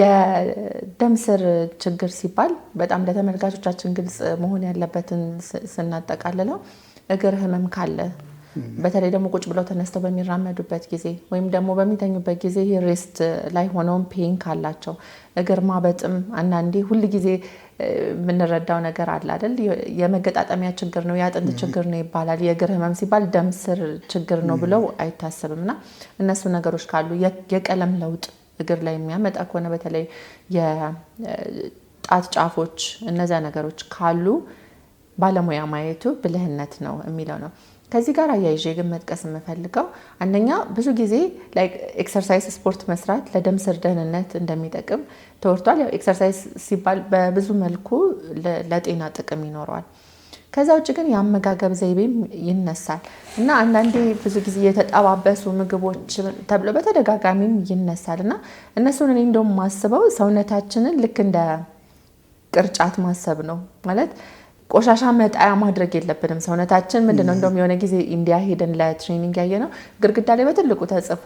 የደም ስር ችግር ሲባል በጣም ለተመልካቾቻችን ግልጽ መሆን ያለበትን ስናጠቃልለው እግር ህመም ካለ በተለይ ደግሞ ቁጭ ብለው ተነስተው በሚራመዱበት ጊዜ ወይም ደግሞ በሚተኙበት ጊዜ ሬስት ላይ ሆነውን ፔን ካላቸው እግር ማበጥም አንዳንዴ ሁል ጊዜ የምንረዳው ነገር አለ አይደል? የመገጣጠሚያ ችግር ነው የአጥንት ችግር ነው ይባላል። የእግር ህመም ሲባል ደም ስር ችግር ነው ብለው አይታሰብምና እነሱ ነገሮች ካሉ የቀለም ለውጥ እግር ላይ የሚያመጣ ከሆነ በተለይ የጣት ጫፎች እነዚያ ነገሮች ካሉ ባለሙያ ማየቱ ብልህነት ነው የሚለው ነው። ከዚህ ጋር አያይዤ ግን መጥቀስ የምፈልገው አንደኛ ብዙ ጊዜ ላይክ ኤክሰርሳይዝ ስፖርት መስራት ለደም ስር ደህንነት እንደሚጠቅም ተወርቷል። ያው ኤክሰርሳይዝ ሲባል በብዙ መልኩ ለጤና ጥቅም ይኖረዋል። ከዛ ውጭ ግን የአመጋገብ ዘይቤም ይነሳል እና አንዳንዴ ብዙ ጊዜ የተጠባበሱ ምግቦች ተብሎ በተደጋጋሚም ይነሳል እና እነሱን እኔ እንደውም ማስበው ሰውነታችንን ልክ እንደ ቅርጫት ማሰብ ነው ማለት ቆሻሻ መጣያ ማድረግ የለብንም። ሰውነታችን ምንድነው እንደውም የሆነ ጊዜ ኢንዲያ ሄደን ለትሬኒንግ ያየነው ግድግዳ ላይ በትልቁ ተጽፎ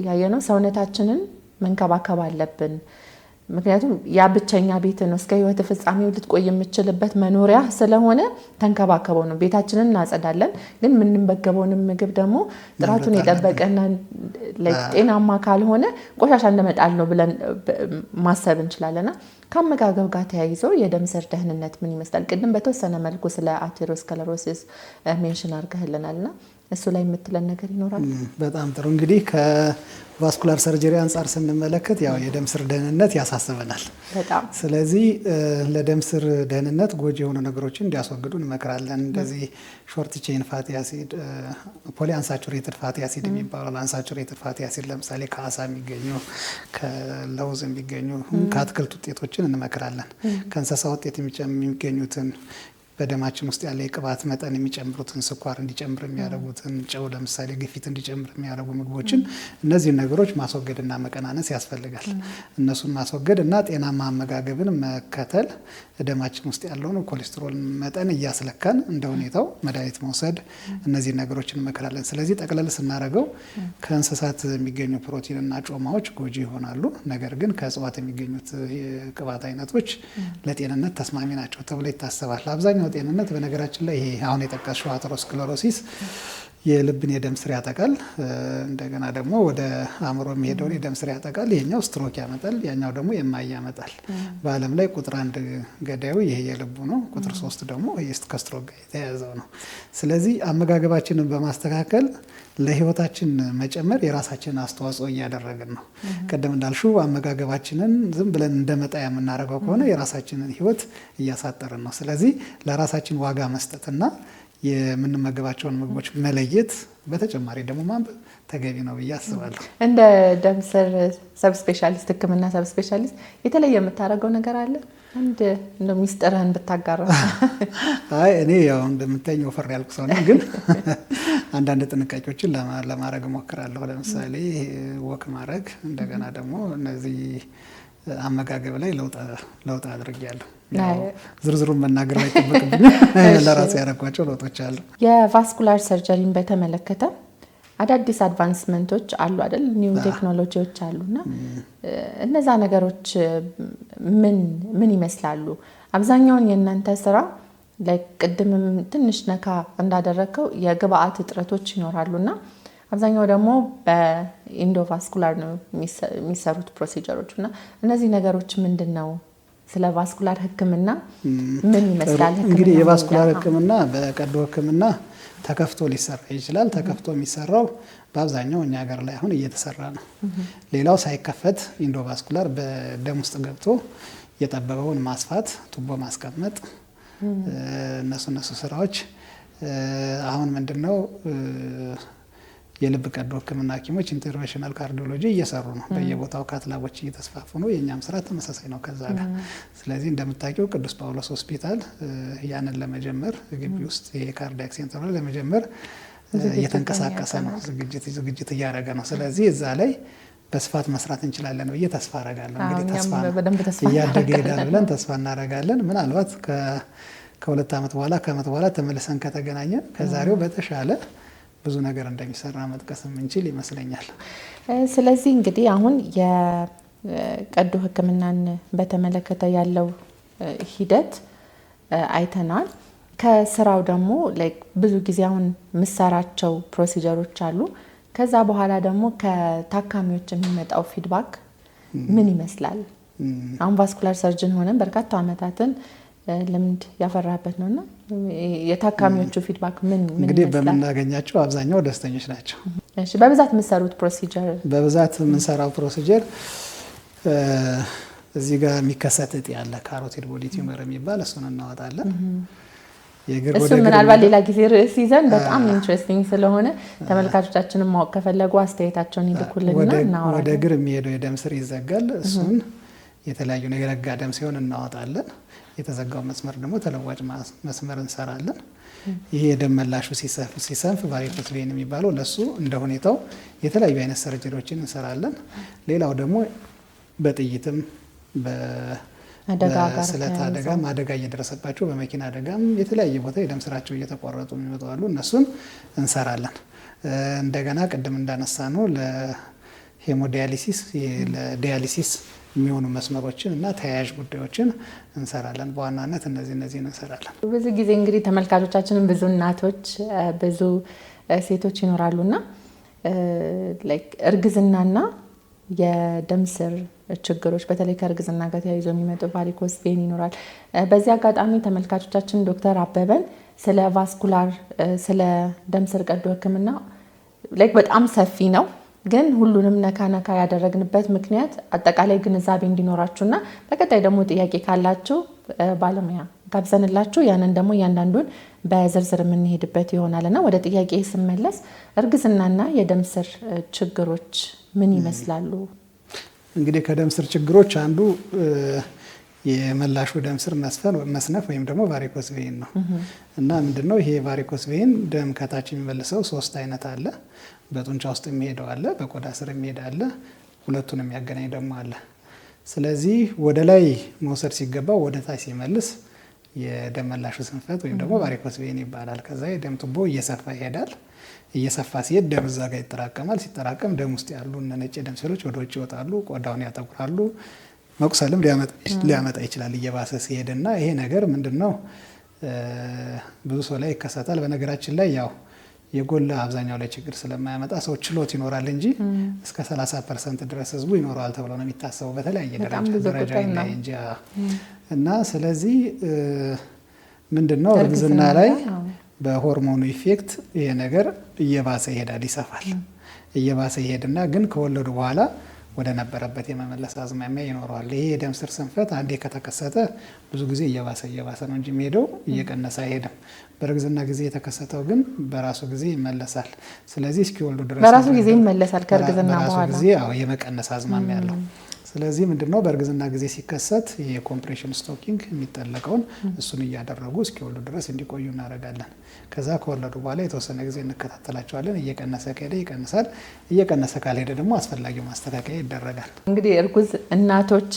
ያየነው ሰውነታችንን መንከባከብ አለብን። ምክንያቱም ያ ብቸኛ ቤት ነው እስከ ህይወት ፍጻሜው ልትቆይ የምችልበት መኖሪያ ስለሆነ ተንከባከበው ነው። ቤታችንን እናጸዳለን፣ ግን የምንመገበውንም ምግብ ደግሞ ጥራቱን የጠበቀና ጤናማ ካልሆነ ቆሻሻ እንደመጣል ነው ብለን ማሰብ እንችላለንና ከአመጋገብ ጋር ተያይዞ የደም ስር ደህንነት ምን ይመስላል? ቅድም በተወሰነ መልኩ ስለ አቴሮስክለሮሲስ ሜንሽን አድርገህልናልና እሱ ላይ የምትለን ነገር ይኖራል? በጣም ጥሩ። እንግዲህ ከቫስኩላር ሰርጀሪ አንጻር ስንመለከት ያው የደም ስር ደህንነት ያሳስበናል በጣም። ስለዚህ ለደም ስር ደህንነት ጎጂ የሆኑ ነገሮችን እንዲያስወግዱ እንመክራለን። እንደዚህ ሾርት ቼን ፋቲ አሲድ፣ ፖሊ አንሳቹሬትድ ፋቲ አሲድ የሚባለው አንሳቹሬትድ ፋቲ አሲድ ለምሳሌ ከአሳ የሚገኙ ከለውዝ የሚገኙ ከአትክልት ውጤቶችን እንመክራለን። ከእንስሳ ውጤት የሚገኙትን በደማችን ውስጥ ያለ የቅባት መጠን የሚጨምሩትን ስኳር እንዲጨምር የሚያደርጉትን ጨው ለምሳሌ ግፊት እንዲጨምር የሚያደርጉ ምግቦችን እነዚህን ነገሮች ማስወገድና መቀናነስ ያስፈልጋል። እነሱን ማስወገድ እና ጤናማ አመጋገብን መከተል ደማችን ውስጥ ያለውን ኮሌስትሮል መጠን እያስለካን እንደ ሁኔታው መድኃኒት መውሰድ እነዚህን ነገሮችን እንመክራለን። ስለዚህ ጠቅለል ስናደርገው ከእንስሳት የሚገኙ ፕሮቲንና ጮማዎች ጎጂ ይሆናሉ። ነገር ግን ከእጽዋት የሚገኙት የቅባት አይነቶች ለጤንነት ተስማሚ ናቸው ተብሎ ይታሰባል። አብዛኛው ጤንነት በነገራችን ላይ ይሄ አሁን የጠቀስሽው አተሮስክለሮሲስ የልብን የደም ስር ያጠቃል። እንደገና ደግሞ ወደ አእምሮ የሚሄደውን የደም ስር ያጠቃል። ይሄኛው ስትሮክ ያመጣል፣ ያኛው ደግሞ የማይ ያመጣል። በዓለም ላይ ቁጥር 1 ገዳዩ ይሄ የልቡ ነው። ቁጥር 3 ደግሞ ከስትሮክ ጋር የተያያዘው ነው። ስለዚህ አመጋገባችንን በማስተካከል ለህይወታችን መጨመር የራሳችንን አስተዋጽኦ እያደረግን ነው። ቀደም እንዳልሽው አመጋገባችንን ዝም ብለን እንደመጣያ የምናደርገው ከሆነ የራሳችንን ህይወት እያሳጠርን ነው። ስለዚህ ለራሳችን ዋጋ መስጠትና የምንመገባቸውን ምግቦች መለየት በተጨማሪ ደግሞ ማንበብ ተገቢ ነው ብዬ አስባለሁ። እንደ ደም ስር ሰብ ስፔሻሊስት ህክምና ሰብ ስፔሻሊስት የተለየ የምታደርገው ነገር አለ? አንድ እንደ ሚስጥርህን ብታጋራ። አይ እኔ ያው እንደምታየኝ ወፈር ያልኩ ሰው ነኝ፣ ግን አንዳንድ ጥንቃቄዎችን ለማድረግ እሞክራለሁ። ለምሳሌ ወክ ማድረግ፣ እንደገና ደግሞ እነዚህ አመጋገብ ላይ ለውጥ አድርጌያለሁ። ዝርዝሩን መናገር አይጠበቅብኝም። ለራሴ ያደረኳቸው ለውጦች አሉ። የቫስኩላር ሰርጀሪን በተመለከተ አዳዲስ አድቫንስመንቶች አሉ አይደል? ኒው ቴክኖሎጂዎች አሉና እነዛ ነገሮች ምን ይመስላሉ? አብዛኛውን የእናንተ ስራ ቅድምም ትንሽ ነካ እንዳደረግከው የግብአት እጥረቶች ይኖራሉና አብዛኛው ደግሞ በኢንዶቫስኩላር ነው የሚሰሩት ፕሮሲጀሮች እና እነዚህ ነገሮች ምንድን ነው? ስለ ቫስኩላር ህክምና ምን ይመስላል? እንግዲህ የቫስኩላር ህክምና በቀዶ ህክምና ተከፍቶ ሊሰራ ይችላል። ተከፍቶ የሚሰራው በአብዛኛው እኛ ሀገር ላይ አሁን እየተሰራ ነው። ሌላው ሳይከፈት ኢንዶቫስኩላር በደም ውስጥ ገብቶ የጠበበውን ማስፋት፣ ቱቦ ማስቀመጥ፣ እነሱ ስራዎች አሁን ምንድነው የልብ ቀዶ ህክምና ሐኪሞች ኢንተርቬንሽናል ካርዲዮሎጂ እየሰሩ ነው። በየቦታው ካትላቦች እየተስፋፉ ነው። የኛም ስራ ተመሳሳይ ነው ከዛ ጋር። ስለዚህ እንደምታውቂው ቅዱስ ጳውሎስ ሆስፒታል ያንን ለመጀመር ግቢ ውስጥ የካርዲያክ ሴንተር ለመጀመር እየተንቀሳቀሰ ነው። ዝግጅት እያደረገ ነው። ስለዚህ እዛ ላይ በስፋት መስራት እንችላለን ብዬ ተስፋ አረጋለሁ። እንግዲህ ተስፋ እያደገ ይሄዳል ብለን ተስፋ እናረጋለን። ምናልባት ከ2 ዓመት በኋላ ከዓመት በኋላ ተመልሰን ከተገናኘን ከዛሬው በተሻለ ብዙ ነገር እንደሚሰራ መጥቀስ የምንችል ይመስለኛል። ስለዚህ እንግዲህ አሁን የቀዶ ህክምናን በተመለከተ ያለው ሂደት አይተናል። ከስራው ደግሞ ብዙ ጊዜ አሁን ምሰራቸው ፕሮሲጀሮች አሉ። ከዛ በኋላ ደግሞ ከታካሚዎች የሚመጣው ፊድባክ ምን ይመስላል? አሁን ቫስኩላር ሰርጅን ሆነን በርካታ ዓመታትን ልምድ ያፈራበት ነውና የታካሚዎቹ ፊድባክ ምን እንግዲህ በምናገኛቸው አብዛኛው ደስተኞች ናቸው። እሺ፣ በብዛት የምትሰሩት ፕሮሲጀር? በብዛት የምንሰራው ፕሮሲጀር እዚህ ጋር የሚከሰት እጢ ያለ ካሮቲድ ቦዲ ቲዩመር የሚባል እሱን እናወጣለን። እሱ ምናልባት ሌላ ጊዜ ርዕስ ይዘን በጣም ኢንትረስቲንግ ስለሆነ ተመልካቾቻችንን ማወቅ ከፈለጉ አስተያየታቸውን ይልኩልንና እናወራለን። ወደ እግር የሚሄደው የደም ስር ይዘጋል። እሱን የተለያዩ የረጋ ደም ሲሆን እናወጣለን። የተዘጋው መስመር ደግሞ ተለዋጭ መስመር እንሰራለን። ይሄ የደም መላሹ ሲሰንፍ ቫሪኮስ ቬን የሚባለው ለሱ እንደ ሁኔታው የተለያዩ አይነት ሰርጀሪዎችን እንሰራለን። ሌላው ደግሞ በጥይትም በስለት አደጋም አደጋ እየደረሰባቸው በመኪና አደጋም የተለያየ ቦታ የደም ስራቸው እየተቆረጡ የሚመጡ አሉ። እነሱን እንሰራለን። እንደገና ቅድም እንዳነሳ ነው ለሄሞዲያሊሲስ ለዲያሊሲስ የሚሆኑ መስመሮችን እና ተያያዥ ጉዳዮችን እንሰራለን። በዋናነት እነዚህን እንሰራለን። ብዙ ጊዜ እንግዲህ ተመልካቾቻችንን ብዙ እናቶች ብዙ ሴቶች ይኖራሉና እርግዝናና የደም ስር ችግሮች በተለይ ከእርግዝና ጋር ተያይዞ የሚመጡ ቫሪኮስ ቬን ይኖራል። በዚህ አጋጣሚ ተመልካቾቻችን ዶክተር አበበን ስለ ቫስኩላር ስለ ደም ስር ቀዶ ሕክምና በጣም ሰፊ ነው፣ ግን ሁሉንም ነካ ያደረግንበት ምክንያት አጠቃላይ ግንዛቤ እንዲኖራችሁና በቀጣይ ደግሞ ጥያቄ ካላችሁ ባለሙያ ጋብዘንላችሁ ያንን ደግሞ እያንዳንዱን በዝርዝር የምንሄድበት ይሆናልና ወደ ጥያቄ ስመለስ እርግዝናና የደም ስር ችግሮች ምን ይመስላሉ? እንግዲህ ከደም ስር ችግሮች አንዱ የመላሹ ደም ስር መስነፍ ወይም ደግሞ ቫሪኮስ ቬን ነው እና ምንድነው ይሄ ቫሪኮስ ቬን ደም ከታች የሚመልሰው 3 አይነት አለ። በጡንቻ ውስጥ የሚሄደው አለ፣ በቆዳ ስር የሚሄድ አለ፣ ሁለቱን የሚያገናኝ ደግሞ አለ። ስለዚህ ወደ ላይ መውሰድ ሲገባው ወደ ታች ሲመልስ የደም መላሹ ስንፈት ወይም ደግሞ ቫሪኮስ ቬን ይባላል። ከዛ የደም ቱቦ እየሰፋ ይሄዳል። እየሰፋ ሲሄድ ደም እዛ ጋር ይጠራቀማል። ሲጠራቀም ደም ውስጥ ያሉ ነጭ ደም ሴሎች ወደ ውጭ ይወጣሉ፣ ቆዳውን ያጠቁራሉ። መቁሰልም ሊያመጣ ይችላል እየባሰ ሲሄድና ይሄ ነገር ምንድነው ብዙ ሰው ላይ ይከሰታል። በነገራችን ላይ ያው የጎላ አብዛኛው ላይ ችግር ስለማያመጣ ሰው ችሎት ይኖራል እንጂ እስከ 30% ድረስ ህዝቡ ይኖረዋል ተብሎ ነው የሚታሰበው በተለያየ ደረጃ ላይ እንጂ እና ስለዚህ ምንድነው እርግዝና ላይ በሆርሞኑ ኢፌክት ይሄ ነገር እየባሰ ይሄዳል፣ ይሰፋል። እየባሰ ይሄድና ግን ከወለዱ በኋላ ወደ ነበረበት የመመለስ አዝማሚያ ይኖረዋል። ይሄ የደም ስር ስንፈት አንዴ ከተከሰተ ብዙ ጊዜ እየባሰ ነው እንጂ የሚሄደው እየቀነሰ አይሄድም። በእርግዝና ጊዜ የተከሰተው ግን በራሱ ጊዜ ይመለሳል። ስለዚህ እስኪወልዱ ድረስ በራሱ ጊዜ ይመለሳል። ከእርግዝና በኋላ በራሱ ጊዜ የመቀነስ አዝማሚያ ያለው። ስለዚህ ምንድነው በእርግዝና ጊዜ ሲከሰት የኮምፕሬሽን ስቶኪንግ የሚጠለቀውን እሱን እያደረጉ እስኪወልዱ ድረስ እንዲቆዩ እናደርጋለን። ከዛ ከወለዱ በኋላ የተወሰነ ጊዜ እንከታተላቸዋለን። እየቀነሰ ከሄደ ይቀንሳል፣ እየቀነሰ ካልሄደ ደግሞ አስፈላጊው ማስተካከያ ይደረጋል። እንግዲህ እርጉዝ እናቶች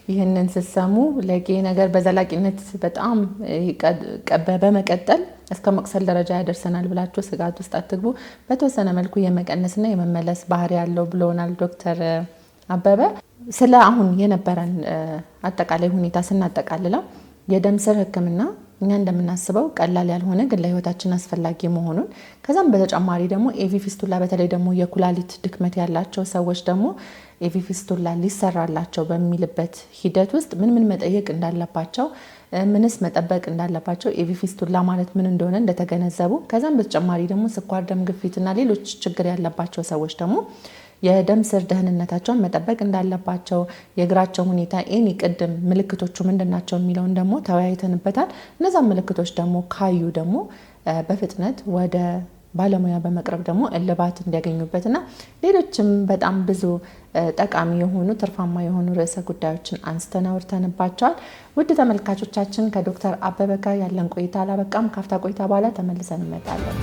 ይህንን ሲሰሙ ለቂ ነገር በዘላቂነት በጣም በመቀጠል እስከ መቅሰል ደረጃ ያደርሰናል ብላችሁ ስጋት ውስጥ አትግቡ። በተወሰነ መልኩ የመቀነስና የመመለስ ባህሪ ያለው ብለውናል ዶክተር አበበ። ስለ አሁን የነበረን አጠቃላይ ሁኔታ ስናጠቃልለው የደም ስር ሕክምና እኛ እንደምናስበው ቀላል ያልሆነ ግን ለህይወታችን አስፈላጊ መሆኑን ከዛም በተጨማሪ ደግሞ ኤቪ ፊስቱላ በተለይ ደግሞ የኩላሊት ድክመት ያላቸው ሰዎች ደግሞ ኤቪ ፊስቱላ ሊሰራላቸው በሚልበት ሂደት ውስጥ ምን መጠየቅ እንዳለባቸው ምንስ መጠበቅ እንዳለባቸው ኤቪ ፊስቱላ ማለት ምን እንደሆነ እንደተገነዘቡ ከዛም በተጨማሪ ደግሞ ስኳር፣ ደም ግፊትና ሌሎች ችግር ያለባቸው ሰዎች ደግሞ የደም ስር ደህንነታቸውን መጠበቅ እንዳለባቸው የእግራቸው ሁኔታ ኤኒ ቅድም ምልክቶቹ ምንድናቸው የሚለውን ደግሞ ተወያይተንበታል። እነዛ ምልክቶች ደግሞ ካዩ ደግሞ በፍጥነት ወደ ባለሙያ በመቅረብ ደግሞ እልባት እንዲያገኙበትና ሌሎችም በጣም ብዙ ጠቃሚ የሆኑ ትርፋማ የሆኑ ርዕሰ ጉዳዮችን አንስተን አውርተንባቸዋል። ውድ ተመልካቾቻችን ከዶክተር አበበ ጋር ያለን ቆይታ አላበቃም። ካፍታ ቆይታ በኋላ ተመልሰን እንመጣለን።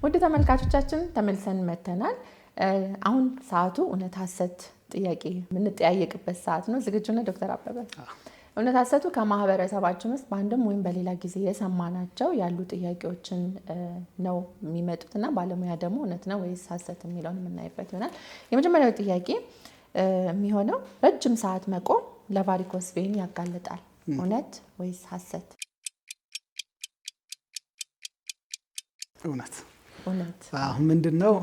ውድ ተመልካቾቻችን ተመልሰን መተናል። አሁን ሰዓቱ እውነት ሐሰት ጥያቄ የምንጠያየቅበት ሰዓት ነው። ዝግጁ ነህ ዶክተር አበበ? እውነት ሐሰቱ ከማህበረሰባችን ውስጥ በአንድም ወይም በሌላ ጊዜ የሰማናቸው ያሉ ጥያቄዎችን ነው የሚመጡትና ባለሙያ ደግሞ እውነት ነው ወይስ ሐሰት የሚለውን የምናይበት ይሆናል። የመጀመሪያው ጥያቄ የሚሆነው ረጅም ሰዓት መቆም ለቫሪኮስ ቬን ያጋልጣል፣ እውነት ወይስ ሐሰት? እውነት። አሁን ምንድነው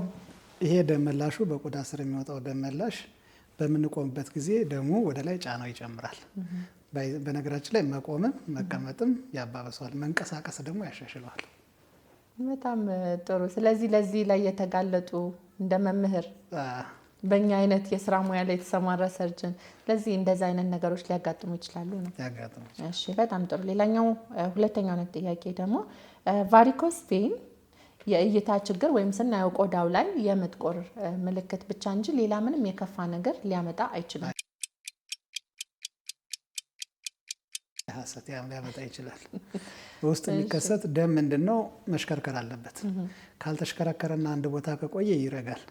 ይሄ ደም መላሹ በቆዳ ስር የሚወጣው ደም መላሽ በምንቆምበት ጊዜ ደሙ ወደ ላይ ጫናው ይጨምራል። በነገራችን ላይ መቆምም መቀመጥም ያባበሰዋል፣ መንቀሳቀስ ደግሞ ያሻሽለዋል። በጣም ጥሩ። ስለዚህ ለዚህ ላይ የተጋለጡ እንደ መምህር በእኛ አይነት የስራ ሙያ ላይ የተሰማራ ሰርጅን ለዚህ እንደዚህ አይነት ነገሮች ሊያጋጥሙ ይችላሉ ነው። እሺ በጣም ጥሩ። ሌላኛው ሁለተኛው አይነት ጥያቄ ደግሞ ቫሪኮስ ቬን የእይታ ችግር ወይም ስናየው ቆዳው ላይ የመጥቆር ምልክት ብቻ እንጂ ሌላ ምንም የከፋ ነገር ሊያመጣ አይችልም። ሀሰት ሊያመጣ ይችላል። በውስጥ የሚከሰት ደም ምንድነው? መሽከርከር አለበት። ካልተሽከረከረና አንድ ቦታ ከቆየ ይረጋል።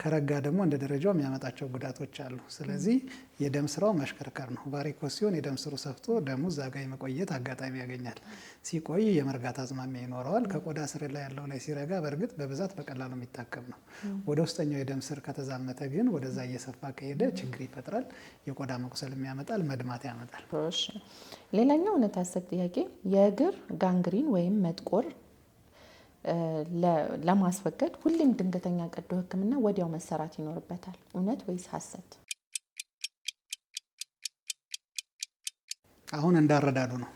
ከረጋ ደግሞ እንደ ደረጃው የሚያመጣቸው ጉዳቶች አሉ። ስለዚህ የደም ስራው መሽከርከር ነው። ቫሪኮስ ሲሆን የደም ስሩ ሰፍቶ ደሙ እዛ ጋ የመቆየት አጋጣሚ ያገኛል። ሲቆይ የመርጋት አዝማሚያ ይኖረዋል። ከቆዳ ስር ላይ ያለው ላይ ሲረጋ በእርግጥ በብዛት በቀላሉ የሚታከም ነው። ወደ ውስጠኛው የደም ስር ከተዛመተ ግን ወደዛ እየሰፋ ከሄደ ችግር ይፈጥራል። የቆዳ መቁሰልም ያመጣል፣ መድማት ያመጣል። ሌላኛው እውነት ሐሰት ጥያቄ የእግር ጋንግሪን ወይም መጥቆር ለማስወገድ ሁሌም ድንገተኛ ቀዶ ሕክምና ወዲያው መሰራት ይኖርበታል። እውነት ወይስ ሐሰት? አሁን እንዳረዳዱ ነው።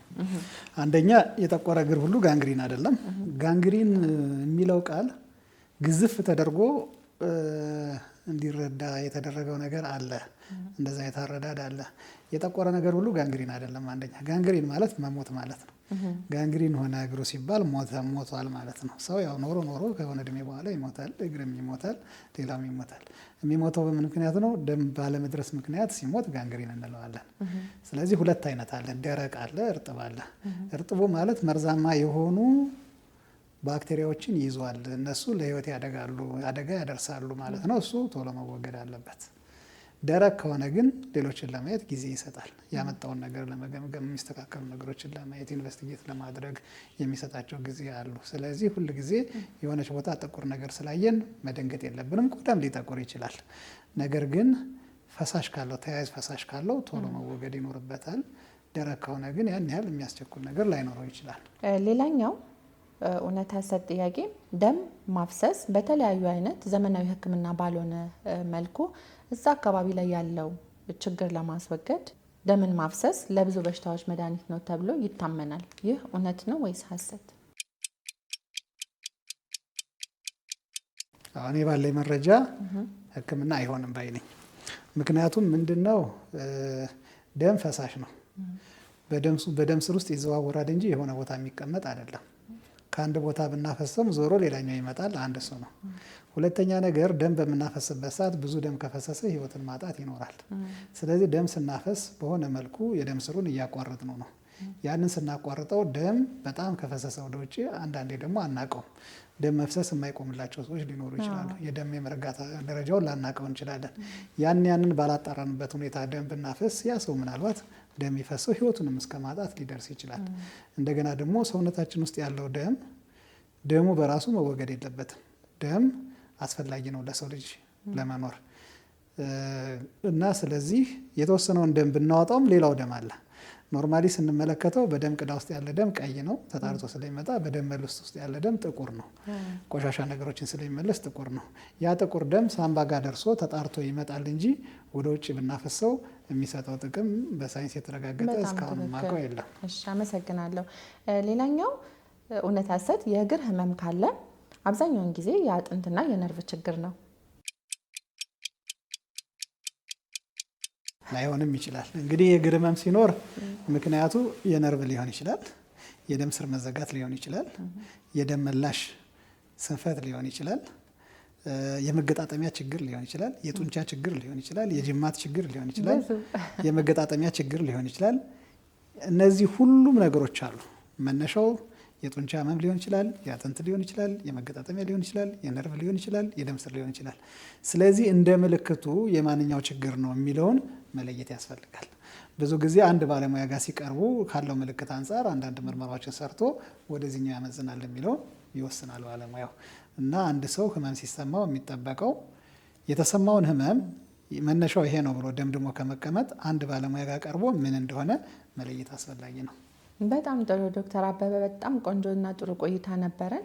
አንደኛ የጠቆረ እግር ሁሉ ጋንግሪን አይደለም። ጋንግሪን የሚለው ቃል ግዝፍ ተደርጎ እንዲረዳ የተደረገው ነገር አለ። እንደዛ የታረዳድ አለ። የጠቆረ ነገር ሁሉ ጋንግሪን አይደለም። አንደኛ ጋንግሪን ማለት መሞት ማለት ነው። ጋንግሪን ሆነ እግሩ ሲባል ሞቷል ማለት ነው። ሰው ያው ኖሮ ከሆነ እድሜ በኋላ ይሞታል፣ እግርም ይሞታል፣ ሌላም ይሞታል። የሚሞተው በምን ምክንያት ነው? ደም ባለመድረስ ምክንያት ሲሞት ጋንግሪን እንለዋለን። ስለዚህ ሁለት አይነት አለ፣ ደረቅ አለ፣ እርጥብ አለ። እርጥቡ ማለት መርዛማ የሆኑ ባክቴሪያዎችን ይዟል። እነሱ ለህይወት አደጋ ያደርሳሉ ማለት ነው። እሱ ቶሎ መወገድ አለበት። ደረቅ ከሆነ ግን ሌሎችን ለማየት ጊዜ ይሰጣል። ያመጣውን ነገር ለመገምገም፣ የሚስተካከሉ ነገሮችን ለማየት፣ ኢንቨስቲጌት ለማድረግ የሚሰጣቸው ጊዜ አሉ። ስለዚህ ሁል ጊዜ የሆነች ቦታ ጥቁር ነገር ስላየን መደንገጥ የለብንም። ቆዳም ሊጠቁር ይችላል። ነገር ግን ፈሳሽ ካለው ተያያዥ ፈሳሽ ካለው ቶሎ መወገድ ይኖርበታል። ደረቅ ከሆነ ግን ያን ያህል የሚያስቸኩል ነገር ላይኖረው ይችላል። ሌላኛው እውነት ሐሰት ጥያቄ ደም ማፍሰስ በተለያዩ አይነት ዘመናዊ ሕክምና ባልሆነ መልኩ እዛ አካባቢ ላይ ያለው ችግር ለማስወገድ ደምን ማፍሰስ ለብዙ በሽታዎች መድኃኒት ነው ተብሎ ይታመናል። ይህ እውነት ነው ወይስ ሐሰት? አሁን ባለኝ መረጃ ሕክምና አይሆንም ባይ ነኝ። ምክንያቱም ምንድነው? ደም ፈሳሽ ነው። በደም ስር ውስጥ ይዘዋወራል እንጂ የሆነ ቦታ የሚቀመጥ አይደለም። ከአንድ ቦታ ብናፈሰም ዞሮ ሌላኛው ይመጣል። አንድ እሱ ነው። ሁለተኛ ነገር ደም በምናፈስበት ሰዓት ብዙ ደም ከፈሰሰ ህይወትን ማጣት ይኖራል። ስለዚህ ደም ስናፈስ በሆነ መልኩ የደም ስሩን እያቋረጥ ነው። ያንን ስናቋርጠው ደም በጣም ከፈሰሰ ወደ ውጭ፣ አንዳንዴ ደግሞ አናቀውም። ደም መፍሰስ የማይቆምላቸው ሰዎች ሊኖሩ ይችላሉ። የደም የመረጋት ደረጃውን ላናቀው እንችላለን። ያንን ባላጣራንበት ሁኔታ ደም ብናፈስ ያ ሰው ምናልባት ደም ይፈሰው ህይወቱንም እስከ ማጣት ሊደርስ ይችላል። እንደገና ደግሞ ሰውነታችን ውስጥ ያለው ደሙ በራሱ መወገድ የለበትም። ደም አስፈላጊ ነው ለሰው ልጅ ለመኖር እና ስለዚህ የተወሰነውን ደም ብናወጣውም ሌላው ደም አለ። ኖርማሊ ስንመለከተው በደም ቅዳ ውስጥ ያለ ደም ቀይ ነው፣ ተጣርቶ ስለሚመጣ። በደም መልስ ውስጥ ያለ ደም ጥቁር ነው፣ ቆሻሻ ነገሮችን ስለሚመለስ ጥቁር ነው። ያ ጥቁር ደም ሳምባ ጋር ደርሶ ተጣርቶ ይመጣል እንጂ ወደ ውጭ ብናፈሰው የሚሰጠው ጥቅም በሳይንስ የተረጋገጠ እስካሁን ማቀው የለም። እሺ፣ አመሰግናለሁ። ሌላኛው እውነት ሐሰት የእግር ህመም ካለ አብዛኛውን ጊዜ የአጥንትና የነርቭ ችግር ነው። ላይሆንም ይችላል። እንግዲህ የእግር ህመም ሲኖር ምክንያቱ የነርቭ ሊሆን ይችላል፣ የደም ስር መዘጋት ሊሆን ይችላል፣ የደም መላሽ ስንፈት ሊሆን ይችላል፣ የመገጣጠሚያ ችግር ሊሆን ይችላል፣ የጡንቻ ችግር ሊሆን ይችላል፣ የጅማት ችግር ሊሆን ይችላል፣ የመገጣጠሚያ ችግር ሊሆን ይችላል። እነዚህ ሁሉም ነገሮች አሉ። መነሻው የጡንቻ ህመም ሊሆን ይችላል፣ የአጥንት ሊሆን ይችላል፣ የመገጣጠሚያ ሊሆን ይችላል፣ የነርቭ ሊሆን ይችላል፣ የደም ስር ሊሆን ይችላል። ስለዚህ እንደ ምልክቱ የማንኛው ችግር ነው የሚለውን መለየት ያስፈልጋል። ብዙ ጊዜ አንድ ባለሙያ ጋር ሲቀርቡ ካለው ምልክት አንጻር አንዳንድ ምርመራዎችን ሰርቶ ወደዚህኛው ያመዝናል የሚለውን ይወስናል ባለሙያው። እና አንድ ሰው ህመም ሲሰማው የሚጠበቀው የተሰማውን ህመም መነሻው ይሄ ነው ብሎ ደምድሞ ከመቀመጥ አንድ ባለሙያ ጋር ቀርቦ ምን እንደሆነ መለየት አስፈላጊ ነው። በጣም ጥሩ ዶክተር አበበ፣ በጣም ቆንጆና ጥሩ ቆይታ ነበረን።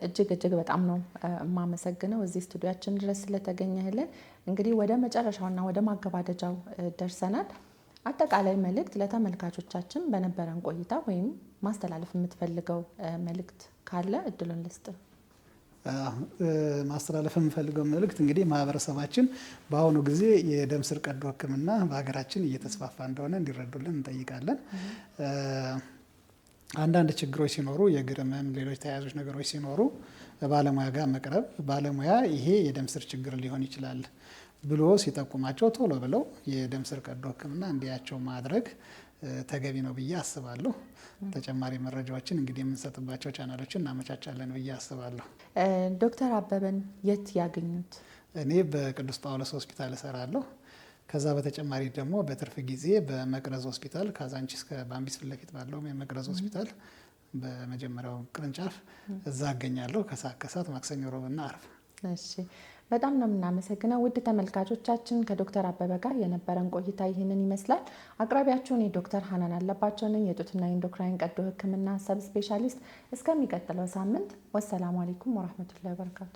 እጅግ በጣም ነው የማመሰግነው እዚህ ስቱዲያችን ድረስ ስለተገኘህልን። እንግዲህ ወደ መጨረሻውና ወደ ማገባደጃው ደርሰናል። አጠቃላይ መልእክት ለተመልካቾቻችን በነበረን ቆይታ ወይም ማስተላለፍ የምትፈልገው መልእክት ካለ እድሉን ልስጥ። ማስተላለፍ የምፈልገው መልእክት እንግዲህ ማህበረሰባችን በአሁኑ ጊዜ የደም ስር ቀዶ ሕክምና በሀገራችን እየተስፋፋ እንደሆነ እንዲረዱልን እንጠይቃለን። አንዳንድ ችግሮች ሲኖሩ የእግር ህመም፣ ሌሎች ተያያዦች ነገሮች ሲኖሩ ባለሙያ ጋር መቅረብ፣ ባለሙያ ይሄ የደም ስር ችግር ሊሆን ይችላል ብሎ ሲጠቁማቸው ቶሎ ብለው የደም ስር ቀዶ ሕክምና እንዲያቸው ማድረግ ተገቢ ነው ብዬ አስባለሁ። ተጨማሪ መረጃዎችን እንግዲህ የምንሰጥባቸው ቻናሎችን እናመቻቻለን ብዬ አስባለሁ። ዶክተር አበበን የት ያገኙት? እኔ በቅዱስ ጳውሎስ ሆስፒታል እሰራለሁ። ከዛ በተጨማሪ ደግሞ በትርፍ ጊዜ በመቅረዝ ሆስፒታል ካዛንቺስ ከባምቢስ ፊት ለፊት ባለው የመቅረዝ ሆስፒታል በመጀመሪያው ቅርንጫፍ እዛ አገኛለሁ። ከሰዓት ማክሰኞ፣ ሮብና አርብ። እሺ፣ በጣም ነው የምናመሰግነው። ውድ ተመልካቾቻችን ከዶክተር አበበ ጋር የነበረን ቆይታ ይህንን ይመስላል። አቅራቢያችሁን የዶክተር ሀናን አለባቸው ነኝ፣ የጡትና ኢንዶክራይን ቀዶ ሕክምና ሰብ ስፔሻሊስት። እስከሚቀጥለው ሳምንት ወሰላሙ አለይኩም ወራህመቱላሂ ወበረካቱ።